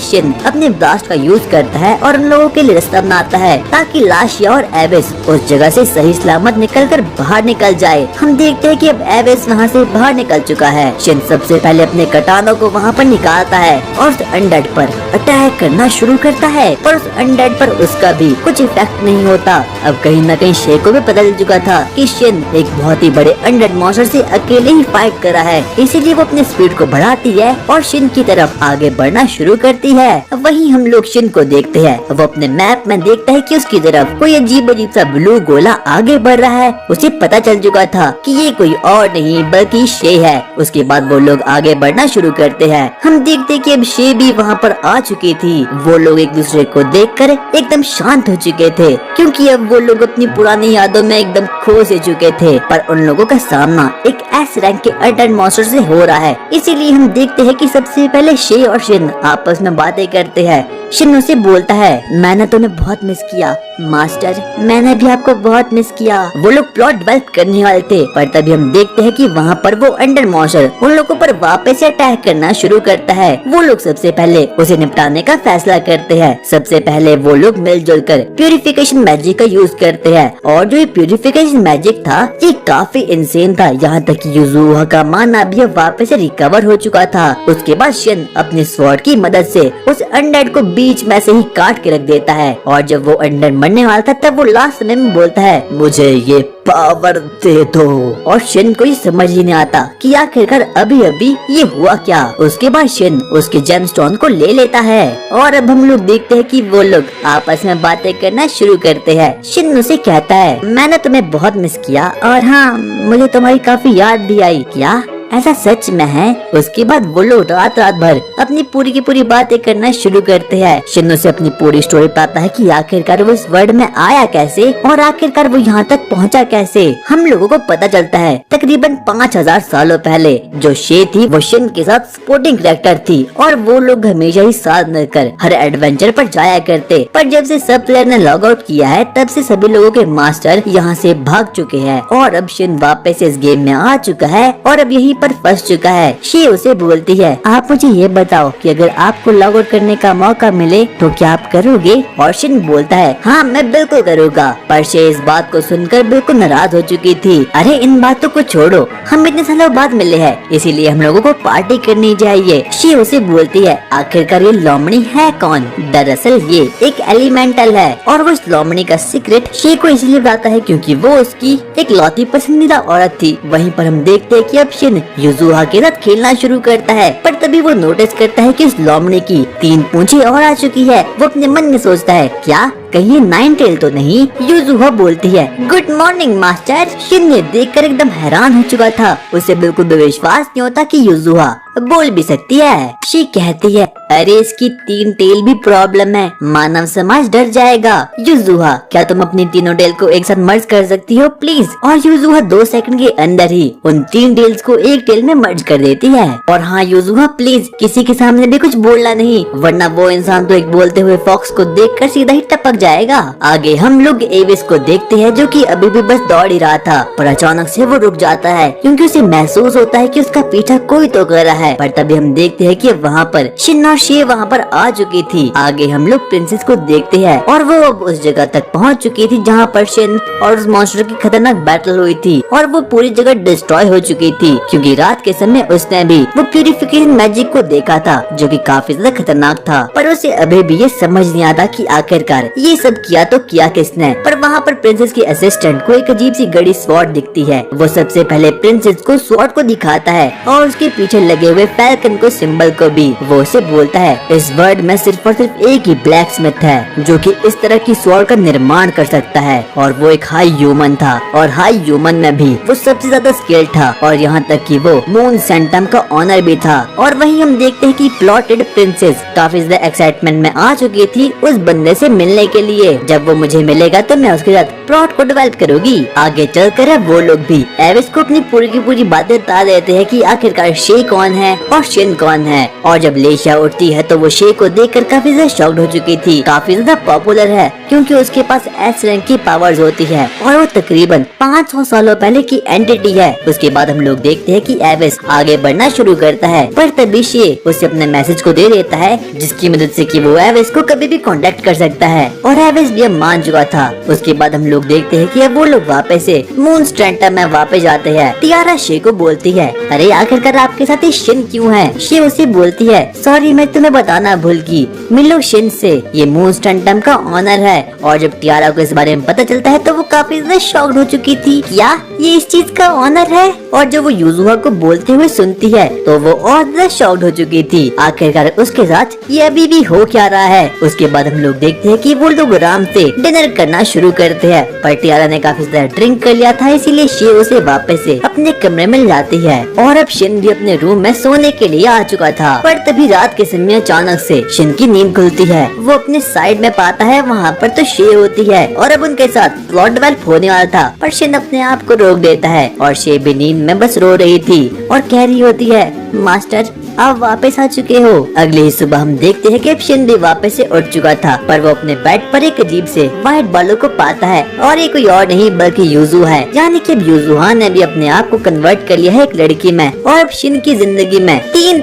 शिन अपने ब्लास्ट का यूज करता है और उन लोगों के लिए रास्ता बनाता है ताकि लाशिया और एविस उस जगह से सही सलामत निकलकर बाहर निकल जाए। हम देखते हैं कि अब एविस वहाँ से बाहर निकल निकल चुका है। शिन सबसे पहले अपने कटानों को वहाँ पर निकालता है और उस अनडेड पर अटैक करना शुरू करता है, पर उस अनडेड पर उसका भी कुछ इफेक्ट नहीं होता। अब कहीं न कहीं शे को भी पता चल चुका था कि शिन एक बहुत ही बड़े अनडेड मॉन्स्टर से अकेले ही फाइट कर रहा है, इसीलिए वो अपने स्पीड को बढ़ाती है और शिन की तरफ आगे बढ़ना शुरू करती है। वहीं हम लोग शिन को देखते हैं, वो अपने मैप में देखता है कि उसकी तरफ कोई अजीब अजीब सा ब्लू गोला आगे बढ़ रहा है। उसे पता चल चुका था कि ये कोई और नहीं बल्कि शे है। उसके बाद वो लोग आगे बढ़ना शुरू करते हैं। हम देखते कि अब शे भी वहाँ पर आ चुकी थी। वो लोग एक दूसरे को देखकर एकदम शांत हो चुके थे, क्योंकि अब वो लोग अपनी पुरानी यादों में एकदम खो से चुके थे। पर उन लोगों का सामना एक एस रैंक के अनडेड मॉन्स्टर से हो रहा है, इसीलिए हम देखते हैं कि सबसे पहले शे और शिन आपस में बातें करते हैं। शिन उसे बोलता है, मैंने तुम्हें बहुत मिस किया मास्टर, मैंने भी आपको बहुत मिस किया। वो लोग प्लॉट डेवलप करने वाले थे, पर तभी हम देखते हैं कि वहाँ पर वो अनडेड मॉन्स्टर उन लोगों पर वापस से अटैक करना शुरू करता है। वो लोग सबसे पहले उसे निपटाने का फैसला करते हैं। सबसे पहले वो लोग मिलजुल कर प्यूरिफिकेशन मैजिक का यूज करते हैं, और जो ये प्यूरिफिकेशन मैजिक था ये काफी इंसेन था। यहाँ तक कि युजुहा का माना भी वापस से रिकवर हो चुका था। उसके बाद शिन अपने स्वॉर्ड की मदद से उस अनडेड को बीच में से ही काट के रख देता है, और जब वो अनडेड मरने वाला था तब वो लास्ट समय में बोलता है, मुझे ये पावर दे दो। और शिन को ये समझ ही नहीं आता कि आखिरकार अभी अभी ये हुआ क्या। उसके बाद शिन उसके जेमस्टोन को ले लेता है, और अब हम लोग देखते हैं कि वो लोग आपस में बातें करना शुरू करते हैं। शिन उसे कहता है, मैंने तुम्हें बहुत मिस किया, और हाँ मुझे तुम्हारी काफी याद भी आई। क्या ऐसा सच में है? उसके बाद वो लोग रात भर अपनी पूरी की पूरी बातें करना शुरू करते हैं। शिन से अपनी पूरी स्टोरी बताता है कि आखिरकार वो इस वर्ल्ड में आया कैसे और आखिरकार वो यहाँ तक पहुँचा कैसे। हम लोगों को पता चलता है तकरीबन 5000 सालों पहले जो शे थी वो शिन के साथ सपोर्टिंग कैरेक्टर थी, और वो लोग हमेशा ही साथ मिलकर हर एडवेंचर पर जाया करते। पर जब से सब प्लेयर ने लॉग आउट किया है तब से सभी लोगों के मास्टर यहाँ से भाग चुके हैं, और अब शिन वापस इस गेम में आ चुका है और अब यही पर फंस चुका है। शे उसे बोलती है, आप मुझे ये बताओ कि अगर आपको लॉग आउट करने का मौका मिले तो क्या आप करोगे? और शिन बोलता है, हाँ मैं बिल्कुल करूँगा। पर शे इस बात को सुनकर बिल्कुल नाराज हो चुकी थी। अरे इन बातों को छोड़ो, हम इतने सालों बाद मिले हैं, इसीलिए हम लोगों को पार्टी करनी चाहिए। शे उसे बोलती है, आखिरकार ये लोमड़ी है कौन? दरअसल ये एक एलिमेंटल है, और वो इस लोमड़ी का सीक्रेट शे को इसलिए बताता है क्योंकि वो उसकी एक लौती पसंदीदा औरत थी। वहीं पर हम देखते हैं कि अब शिन युजुहा के साथ खेलना शुरू करता है, पर तभी वो नोटिस करता है कि उस लोमड़ी की 3 पूंछें और आ चुकी है। वो अपने मन में सोचता है, क्या कहीं 9 टेल तो नहीं? युजुहा बोलती है, गुड मॉर्निंग मास्टर। शिन ये देखकर एकदम हैरान हो चुका था। उसे बिल्कुल भी विश्वास नहीं होता कि युजुहा बोल भी सकती है। शी कहती है, अरे इसकी 3 टेल भी प्रॉब्लम है, मानव समाज डर जाएगा। युजुहा, क्या तुम अपनी तीनों टेल को एक साथ मर्ज कर सकती हो प्लीज? और युजुहा 2 सेकंड के अंदर ही उन 3 टेल्स को एक टेल में मर्ज कर देती है। और हाँ युजुहा, प्लीज किसी के सामने भी कुछ बोलना नहीं, वरना वो इंसान तो एक बोलते हुए फॉक्स को देखकर सीधा ही टपक जाएगा। आगे हम लोग एविस को देखते हैं जो कि अभी भी बस दौड़ ही रहा था, पर अचानक से वो रुक जाता है क्योंकि उसे महसूस होता है कि उसका पीछा कोई तो कर रहा है। पर तभी हम देखते हैं कि वहाँ पर शिन और शे वहाँ पर आ चुकी थी। आगे हम लोग प्रिंसेस को देखते हैं, और वो अब उस जगह तक पहुँच चुकी थी जहाँ पर शिन और उस मॉन्स्टर की खतरनाक बैटल हुई थी, और वो पूरी जगह डिस्ट्रॉय हो चुकी थी क्योंकि रात के समय उसने भी वो प्यूरिफिकेशन मैजिक को देखा था जो कि काफी ज्यादा खतरनाक था। पर उसे अभी भी ये समझ नहीं आता कि आखिरकार ये सब किया तो किया किसने। पर वहाँ पर प्रिंसेस की असिस्टेंट को एक अजीब सी गड़ी स्वॉर्ड दिखती है। वो सबसे पहले प्रिंसेस को स्वॉर्ड को दिखाता है और उसके पीछे लगे हुए फैल्कन को सिंबल को भी। वो उसे बोलता है, इस वर्ल्ड में सिर्फ और सिर्फ एक ही ब्लैक स्मिथ है जो कि इस तरह की स्वॉर्ड का निर्माण कर सकता है, और वो एक हाई ह्यूमन था, और हाई ह्यूमन में भी वो सबसे ज्यादा स्किल्ड था, और यहाँ तक कि वो मून सेंटम का ऑनर भी था। और वहीं हम देखते हैं कि प्लॉटेड प्रिंसेस काफी ज्यादा एक्साइटमेंट में आ चुकी थी उस बंदे से मिलने के लिए। जब वो मुझे मिलेगा तो मैं उसके साथ प्लॉट को डेवलप करूंगी। आगे चलकर अब वो लोग भी एविस को अपनी पूरी की पूरी बातें बता देते हैं कि आखिरकार शे कौन है और शिन कौन है। और जब लेशिया उठ लौटती है तो वो शे को देखकर काफी ज्यादा शॉक्ड हो चुकी थी। काफी ज्यादा पॉपुलर है क्योंकि उसके पास एस रैंक की पावर्स होती है और वो तकरीबन 500 सालों पहले की एंटिटी है। उसके बाद हम लोग देखते हैं कि एविस आगे बढ़ना शुरू करता है, पर तभी शे उसे अपने मैसेज को दे देता है जिसकी मदद से कि वो एविस को कभी भी कांटेक्ट कर सकता है और एविस भी मान चुका था। उसके बाद हम लोग देखते हैं कि अब वो लोग वापस से मून स्टैंटम में वापस जाते हैं। टियारा शे को बोलती है, अरे आखिरकार आपके साथ ये शिन क्यों है? शे उसे बोलती है, सॉरी मैं तुम्हें बताना भूल गई, मिलो शिन से, ये मून स्टैंटम का ऑनर है। और जब टियारा को इस बारे में पता चलता है तो वो काफी ज्यादा शॉक्ड हो चुकी थी, क्या ये इस चीज का ऑनर है? और जब वो यूजुहा को बोलते हुए सुनती है तो वो और ज्यादा शॉक्ड हो चुकी थी। आखिरकार उसके साथ ये अभी भी हो क्या रहा है? उसके बाद हम लोग देखते हैं कि वो लोग आराम से डिनर करना शुरू करते हैं, पर टियारा ने काफी ज्यादा ड्रिंक कर लिया था, इसीलिए शे उसे वापस से अपने कमरे में लाती है और अब शिन भी अपने रूम में सोने के लिए आ चुका था। पर तभी रात के समय अचानक से शिन की नींद खुलती है। वो अपने साइड में पाता है वहाँ पर तो शे होती है और अब उनके साथ प्लॉट डेवलप होने वाला था, पर शिन अपने आप को रोक देता है और शे भी नींद में बस रो रही थी और कह रही होती है, मास्टर आप वापस आ चुके हो। अगले ही सुबह हम देखते हैं कि शिन भी वापस से उठ चुका था, पर वो अपने बेड पर एक अजीब से व्हाइट बालों को पाता है और ये कोई और नहीं बल्कि यूजू है। यानी कि यूजुहा ने भी अपने आप को कन्वर्ट कर लिया है एक लड़की में और अब शिन की जिंदगी में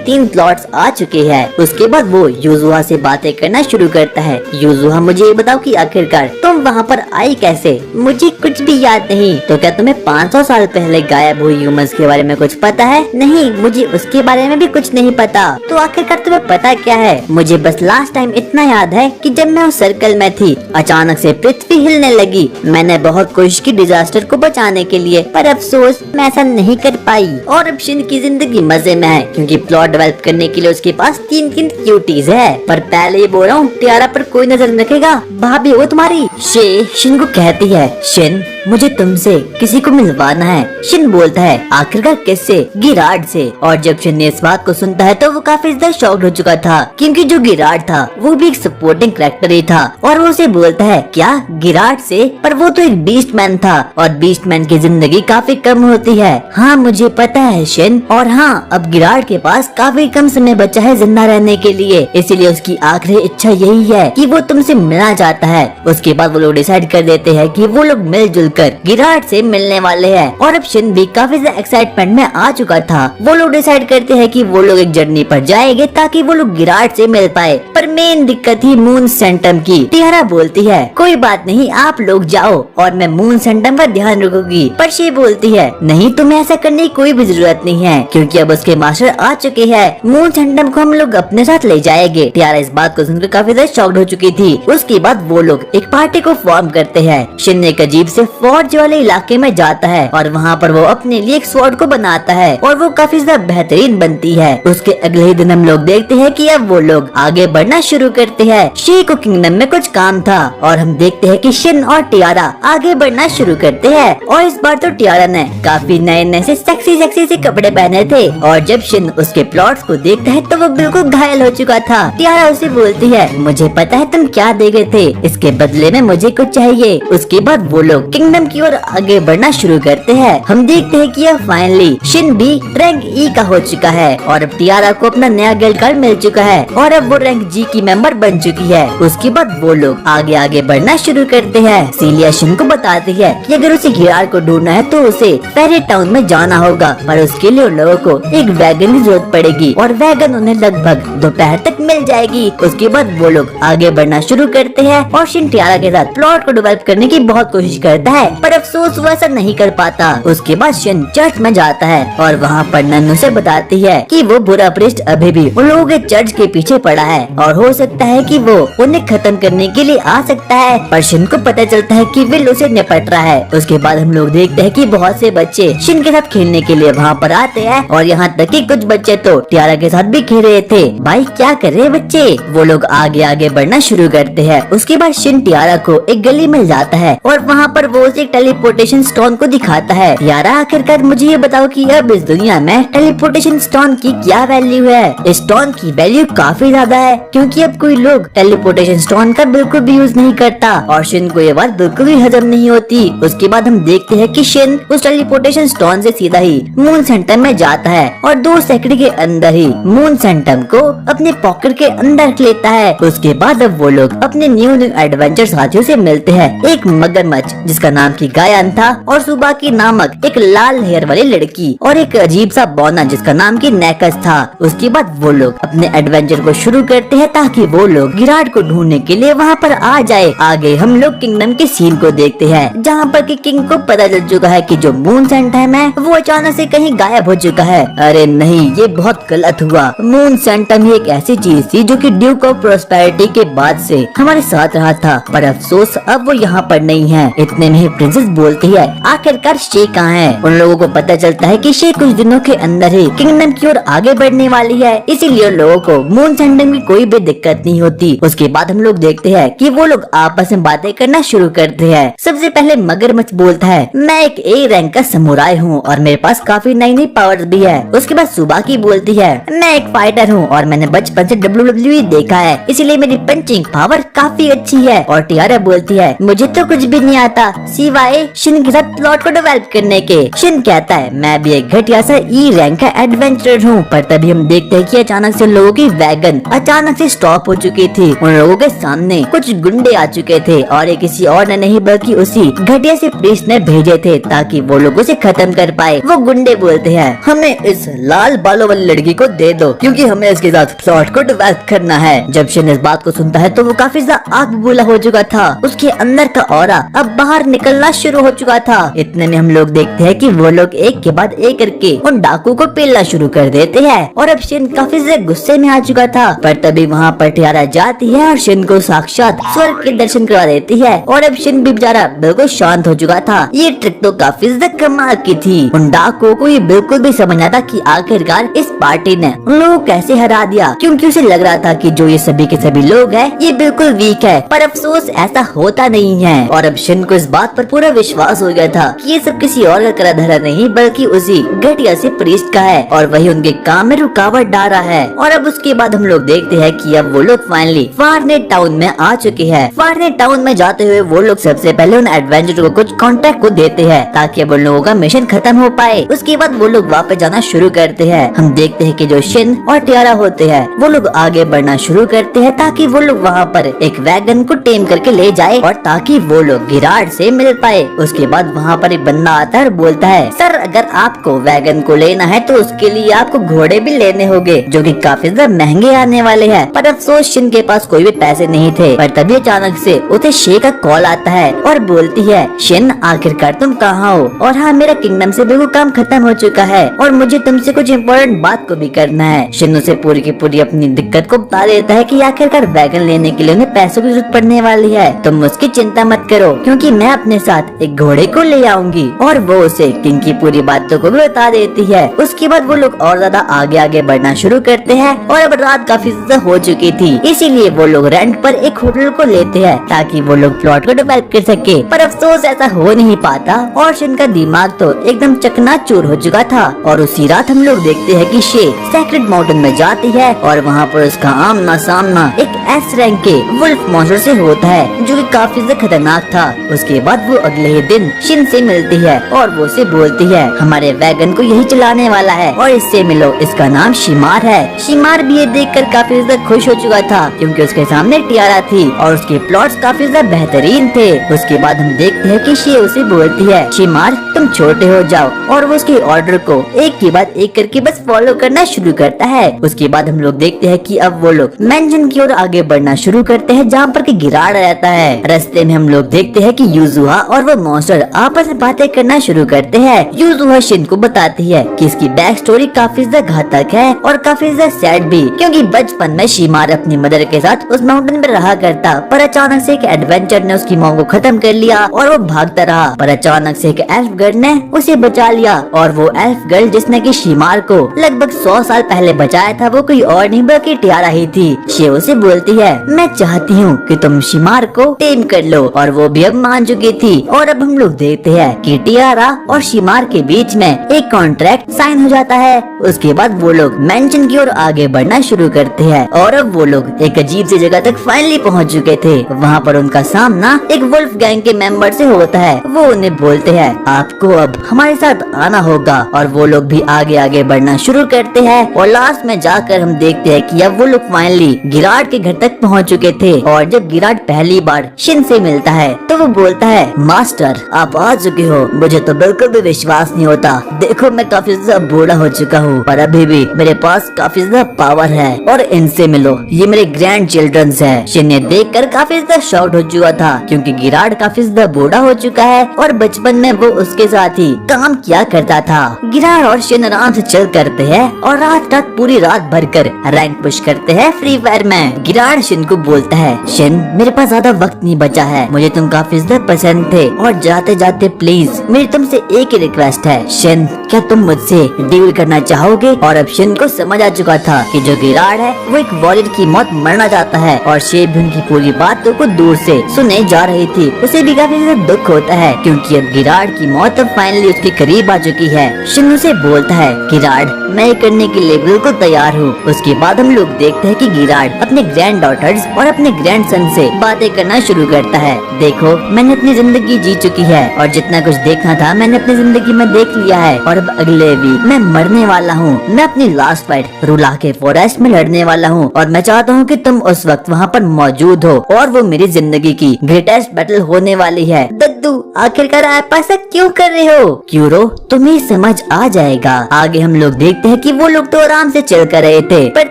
तीन प्लॉट्स आ चुके हैं। उसके बाद वो यूजुहा से बातें करना शुरू करता है, यूजुहा मुझे ये बताओ कि आखिरकार तुम वहाँ पर आई कैसे? मुझे कुछ भी याद नहीं। तो क्या तुम्हें 500 साल पहले गायब हुई ह्यूमंस के बारे में कुछ पता है? नहीं, मुझे उसके बारे में भी कुछ नहीं पता। तो आखिरकार तुम्हें पता क्या है? मुझे बस लास्ट टाइम इतना याद है कि जब मैं उस सर्कल में थी अचानक से पृथ्वी हिलने लगी। मैंने बहुत कोशिश की डिजास्टर को बचाने के लिए, पर अफसोस मैं ऐसा नहीं कर पाई। और अब शिन की जिंदगी मजे में है क्योंकि प्लॉट डेवलप करने के लिए उसके पास तीन क्यूटीज है। पर पहले ही बोल रहा हूँ, टियारा पर कोई नजर रखेगा, भाभी वो तुम्हारी। शे शिन को कहती है, शिन मुझे तुमसे किसी को मिलवाना है। शिन बोलता है, आखिरकार किससे? गिराड से। और जब शिन ने इस बात को सुनता है तो वो काफी ज्यादा शॉक्ड हो चुका था क्योंकि जो गिराड था वो भी एक सपोर्टिंग कैरेक्टर ही था और वो उसे बोलता है, क्या गिराड से? पर वो तो एक बीस्ट मैन था और बीस्ट मैन की जिंदगी काफी कम होती है। हाँ मुझे पता है शिन, और हाँ अब गिराड के पास काफी कम समय बचा है जिंदा रहने के लिए, इसीलिए उसकी आखिरी इच्छा यही है कि वो तुमसे मिलना चाहता है। उसके बाद वो लोग डिसाइड कर देते हैं कि वो लोग मिलजुल कर गिराड से मिलने वाले हैं और अब शिन भी काफी ज्यादा एक्साइटमेंट में आ चुका था। वो लोग डिसाइड करते हैं कि वो लोग एक जर्नी पर जाएंगे ताकि वो लोग गिराड से मिल पाए, पर मेन दिक्कत थी मून सेंटम की। टियारा बोलती है, कोई बात नहीं आप लोग जाओ और मैं मून सेंटम पर ध्यान रखूंगी। पर शे बोलती है, नहीं तुम्हें ऐसा करने की कोई भी जरूरत नहीं है क्योंकि अब उसके मास्टर आ चुके हैं, मून सेंटम को हम लोग अपने साथ ले जाएंगे। टियारा इस बात को सुनकर काफी ज्यादा शॉक्ड हो चुकी थी। उसके बाद वो लोग एक पार्टी को फॉर्म करते हैं। शिन एक अजीब से फौज वाले इलाके में जाता है और वहाँ पर वो अपने लिए एक स्वॉर्ड को बनाता है और वो काफी ज्यादा बेहतरीन बनती है। उसके अगले ही दिन हम लोग देखते हैं कि अब वो लोग आगे बढ़ना शुरू करते हैं। शे को किंगडम में कुछ काम था और हम देखते हैं कि शिन और टियारा आगे बढ़ना शुरू करते हैं और इस बार तो टियारा ने काफी नए से सेक्सी से कपड़े पहने थे और जब शिन उसके प्लॉट्स को देखता है तो वो बिल्कुल घायल हो चुका था। टियारा उसे बोलती है, मुझे पता है तुम क्या दे गए थे, इसके बदले में मुझे कुछ चाहिए। उसके बाद वो लोग किंगडम की ओर आगे बढ़ना शुरू करते हैं। हम देखते हैं कि अब फाइनली शिन भी रैंक ई का हो चुका है और अब टियारा को अपना नया गिल्ड कार्ड मिल चुका है और अब वो रैंक जी की मेंबर बन चुकी है। उसके बाद वो लोग आगे बढ़ना शुरू करते हैं। सीलिया शिन को बताती है कि अगर उसे गिराड को ढूंढना है तो उसे फेरी टाउन में जाना होगा, पर उसके लिए उन लोगों को एक वैगन की जरूरत पड़ेगी और वैगन उन्हें लगभग दोपहर तक मिल जाएगी। उसके बाद वो लोग आगे बढ़ना शुरू करते हैं और शिन टियारा के साथ प्लॉट को डेवलप करने की बहुत कोशिश करता है, पर अफसोस वो ऐसा नहीं कर पाता। उसके बाद शिन चर्च में जाता है और वहाँ पर नन्नू से बताती है कि वो बुरा प्रीस्ट अभी भी उन लोगों के चर्च के पीछे पड़ा है और हो सकता है कि वो उन्हें खत्म करने के लिए आ सकता है, पर शिन को पता चलता है कि विल उसे निपट रहा है। उसके बाद हम लोग देखते हैं कि बहुत से बच्चे शिन के साथ खेलने के लिए वहाँ पर आते हैं और यहाँ तक कि कुछ बच्चे तो टियारा के साथ भी खेल रहे थे। भाई क्या कर रहे हैं बच्चे? वो लोग आगे बढ़ना शुरू करते हैं। उसके बाद शिन टियारा को एक गली में जाता है और वहाँ पर वो उसे टेलीपोर्टेशन स्टोन को दिखाता है। टियारा आखिरकार यार मुझे ये बताओ कि अब इस दुनिया में टेलीपोर्टेशन स्टोन की क्या वैल्यू है। इस स्टोन की वैल्यू काफी ज्यादा है, क्योंकि अब कोई लोग टेलीपोर्टेशन स्टोन का बिल्कुल भी यूज नहीं करता और शिन को ये बात बिल्कुल भी हजम नहीं होती। उसके बाद हम देखते हैं कि शिन उस टेलीपोर्टेशन स्टोन से सीधा ही मून सेंटम में जाता है और 2 सेकंड के अंदर ही मून सेंटम को अपने पॉकेट के अंदर रख लेता है। उसके बाद अब वो लोग अपने न्यू एडवेंचर साथियों से मिलते हैं, एक मगरमच्छ जिसका नाम की गायन था और सुबह की नामक एक लाल हेयर वाली लड़की और एक अजीब सा बौना जिसका नाम की नेकस था। उसके बाद वो लोग अपने एडवेंचर को शुरू करते हैं ताकि वो लोग गिराड को ढूंढने के लिए वहाँ पर आ जाए। आगे हम लोग किंगडम के सीन को देखते हैं, जहाँ पर कि किंग को पता चल चुका है कि जो मून सेंटम है वो अचानक से कहीं गायब हो चुका है। अरे नहीं, ये बहुत गलत हुआ। मून सेंटम ही एक ऐसी चीज थी जो कि ड्यूक ऑफ प्रोस्पेरिटी के बाद से हमारे साथ रहा था, पर अफसोस अब वो यहाँ पर नहीं है। इतने में ही प्रिंसेस बोलती है, आखिरकार शे कहाँ है। उन लोगों को पता चलता है कि शे कुछ दिनों के अंदर ही किंगडम की ओर आगे बढ़ने वाली है, इसीलिए लोगों को मून सेंटम की कोई भी दिक्कत नहीं होती। उसके बाद हम लोग देखते हैं कि वो लोग आपस में बातें करना शुरू करते हैं। सबसे पहले मगरमच्छ बोलता है, मैं एक ए रैंक का समुराई हूँ और मेरे पास काफी नई नई पावर्स भी है। उसके बाद सुबाकी बोलती है, मैं एक फाइटर हूँ और मैंने बचपन से WWE देखा है, इसीलिए मेरी पंचिंग पावर काफी अच्छी है। और टियारा बोलती है, मुझे तो कुछ भी नहीं आता सिवाय शिन के साथ प्लॉट को डेवलप करने के। शिन कहता है, मैं भी एक घटिया सा ई रैंक का एडवेंचरर हूँ। पर तभी हम देखते हैं कि अचानक से लोगों की वैगन अचानक से स्टॉप हो चुकी थी। उन लोगों के सामने कुछ गुंडे आ चुके थे और ये किसी और ने नहीं बल्कि उसी घटिया से प्रीस्ट ने भेजे थे ताकि वो लोगों से खत्म कर पाए। वो गुंडे बोलते हैं, हमें इस लाल बालों वाली लड़की को दे दो, क्योंकि हमें इसके साथ प्लॉट को डेवलप करना है। जब शिन इस बात को सुनता है तो वो काफी ज्यादा आग बबूला हो चुका था। उसके अंदर का ऑरा अब बाहर निकलना शुरू हो चुका था। इतने में हम लोग देखते हैं कि वो लोग एक के बाद एक करके उन डाकू को पेलना शुरू कर देते हैं और अब शिन काफी ज्यादा गुस्से में आ चुका था। पर तभी वहाँ पर टियारा जाती है और शिन को साक्षात स्वर्ग के दर्शन करवा देती है और अब शिन भी बेचारा बिल्कुल शांत हो चुका था। ये ट्रिक तो काफी ज्यादा कमाल की थी। उन डाकुओं को ये बिल्कुल भी समझ आता कि आखिरकार इस पार्टी ने उन लोगों को कैसे हरा दिया, क्योंकि उसे लग रहा था कि जो ये सभी के सभी लोग हैं ये बिल्कुल वीक है। पर अफसोस ऐसा होता नहीं है और अब शिन को इस बात पर पूरा विश्वास हो गया था कि ये सब किसी और का करा धरा नहीं बल्कि उसी घटिया से प्रीस्ट का है और वही उनके काम में रुकावट डाल रहा है। और अब उसके बाद हम लोग देखते हैं कि अब वो लोग फाइनली फारनेट टाउन में आ चुके हैं। फारनेट टाउन में जाते हुए वो लोग सबसे पहले उन एडवेंचर को कुछ कॉन्ट्रैक्ट को देते हैं ताकि अब उन लोगों का मिशन खत्म हो पाए। उसके बाद वो लोग वापस जाना शुरू करते हैं। हम देखते हैं कि जो शिन और टियारा होते हैं वो लोग आगे बढ़ना शुरू करते हैं ताकि वो लोग वहाँ पर एक वैगन को टेम करके ले जाए और ताकि वो लोग गिराड से मिल पाए। उसके बाद वहाँ पर एक बंदा आता है और बोलता है, सर अगर आपको वैगन को लेना है तो उसके लिए आपको घोड़े भी लेने होंगे जो कि काफी ज्यादा महंगे आने वाले हैं। पर अफसोस शिन के पास कोई भी पैसे नहीं थे। पर तभी अचानक से उसे शे का कॉल आता है और बोलती है, शिन आखिरकार तुम कहाँ हो? और हाँ, मेरा किंगडम से बिल्कुल काम खत्म हो चुका है और मुझे तुमसे कुछ इम्पोर्टेंट बात को भी करना है। शिन उसे पूरी की पूरी अपनी दिक्कत को बता देता है कि आखिरकार वैगन लेने के लिए उन्हें पैसों की जरूरत पड़ने वाली है। तुम उसकी चिंता मत करो क्योंकि मैं अपने साथ एक घोड़े को ले आऊंगी। और वो उसे किंग की पूरी बातों को भी बता देती है। उसके बाद वो लोग और ज्यादा आगे आगे बढ़ना शुरू करते हैं और अब रात काफी ज्यादा हो चुकी थी, इसीलिए वो लोग रेंट पर एक होटल को लेते हैं ताकि वो लोग प्लॉट को डेवलप कर सके। पर अफसोस ऐसा हो नहीं पाता और शिन का दिमाग तो एकदम चकनाचूर हो चुका था। और उसी रात हम लोग देखते हैं कि शे सेक्रेट माउंटेन में जाती है और वहाँ पर उसका आमना सामना एक एस रैंक के वुल्फ मॉन्स्टर से होता है जो कि काफी ज्यादा खतरनाक था। उसके बाद वो अगले ही दिन शिन से मिलती है और वो उसे बोलती है, हमारे वैगन को यही चलाने वाला है और इससे मिलो, इसका नाम शिमार है। शिमार भी ये देखकर काफी ज्यादा खुश हो चुका था क्योंकि उसके सामने टियारा थी और उसके प्लॉट्स काफी ज्यादा बेहतरीन थे। उसके बाद हम देखते हैं कि शे उसे बोलती है, शिमार तुम छोटे हो जाओ, और वो उसके ऑर्डर को एक के बाद एक करके बस फॉलो करना शुरू करता है। उसके बाद हम लोग देखते हैं कि अब वो लोग मेंशन की ओर आगे बढ़ना शुरू करते हैं जहाँ पर कि गिराड रहता है। रास्ते में हम लोग देखते हैं कि यूजुहा और वो मॉन्स्टर आपस में बातें करना शुरू करते हैं। यूजुहा शिन को बताती है कि इसकी बैक स्टोरी काफी ज्यादा घातक है और काफी ज्यादा सैड भी, क्योंकि बचपन में शिमार अपनी मदर के साथ उस माउंटेन में रहा करता, पर अचानक से एक एडवेंचर ने उसकी माँ को खत्म कर लिया और वो भागता रहा। पर अचानक से एक एल्फ गर्ल ने उसे बचा लिया और वो एल्फ गर्ल जिसने की शिमार को लगभग 100 साल पहले बचाया था वो कोई और नहीं बल्कि टियारा ही थी। शे उसे बोलती है, मैं चाहती हूँ कि तुम शिमार को टेम कर लो, और वो भी अब मान चुकी थी। और अब हम लोग देखते हैं कि टियारा और शिमार बीमार के बीच में एक कॉन्ट्रैक्ट साइन हो जाता है। उसके बाद वो लोग मेंशन की ओर आगे बढ़ना शुरू करते हैं और अब वो लोग एक अजीब सी जगह तक फाइनली पहुंच चुके थे। वहाँ पर उनका सामना एक वुल्फ गैंग के मेंबर से होता है। वो उन्हें बोलते हैं आपको अब हमारे साथ आना होगा और वो लोग भी आगे आगे बढ़ना शुरू करते हैं और लास्ट में जाकर हम देखते हैं कि अब वो लोग फाइनली गिराड के घर तक पहुंच चुके थे। और जब गिराड पहली बार शिन से मिलता है तो वो बोलता है मास्टर आप आ चुके हो, मुझे तो बिल्कुल भी विश्वास नहीं होता। देखो मैं काफी ज्यादा बूढ़ा हो चुका हूँ पर अभी भी मेरे पास काफी ज्यादा पावर है और इनसे मिलो, ये मेरे ग्रैंड चिल्ड्रंस है। शिन ने देख कर काफी ज्यादा शॉक्ड हो चुका था क्योंकि गिराड काफी ज्यादा बूढ़ा हो चुका है और बचपन में वो उसके साथ ही काम किया करता था। गिराड और शिन आराम से चल करते हैं और रात पूरी रात भर कर रैंक पुश करते हैं फ्री फायर में। गिराड शिन को बोलता है शिन मेरे पास ज्यादा वक्त नहीं बचा है, मुझे तुम काफी ज्यादा पसंद थे और जाते जाते प्लीज मेरी तुमसे एक ही रिक्वेस्ट है शिन, क्या तुम मुझसे डील करना चाहोगे? और अब शिन को समझ आ चुका था कि जो गिराड है वो एक वॉरियर की मौत मरना चाहता है और शेर भी उनकी पूरी बातों को दूर से सुने जा रही थी। उसे भी काफी ज्यादा दुख होता है क्योंकि अब गिराड की मौत अब फाइनली उसके करीब आ चुकी है। शिन उसे बोलता है गिराड मैं ये करने के लिए बिल्कुल तैयार हूँ। उसके बाद हम लोग देखते हैं कि गिराड अपने ग्रैंड डॉटर्स और अपने ग्रैंड सन से बातें करना शुरू करता है। देखो मैंने अपनी जिंदगी जी चुकी है और जितना कुछ देखना था मैंने अपनी जिंदगी में देख लिया है और अब अगले वीक मैं मरने वाला हूँ। मैं अपनी लास्ट फाइट रूला के फॉरेस्ट में लड़ने वाला हूँ और मैं चाहता हूँ कि तुम उस वक्त वहाँ पर मौजूद हो और वो मेरी जिंदगी की ग्रेटेस्ट बैटल होने वाली है। दद्दू आखिरकार आप ऐसा क्यों कर रहे हो? क्यूरो तुम्हें समझ आ जाएगा। आगे हम लोग देखते हैं कि वो लोग तो आराम से चल कर रहे थे पर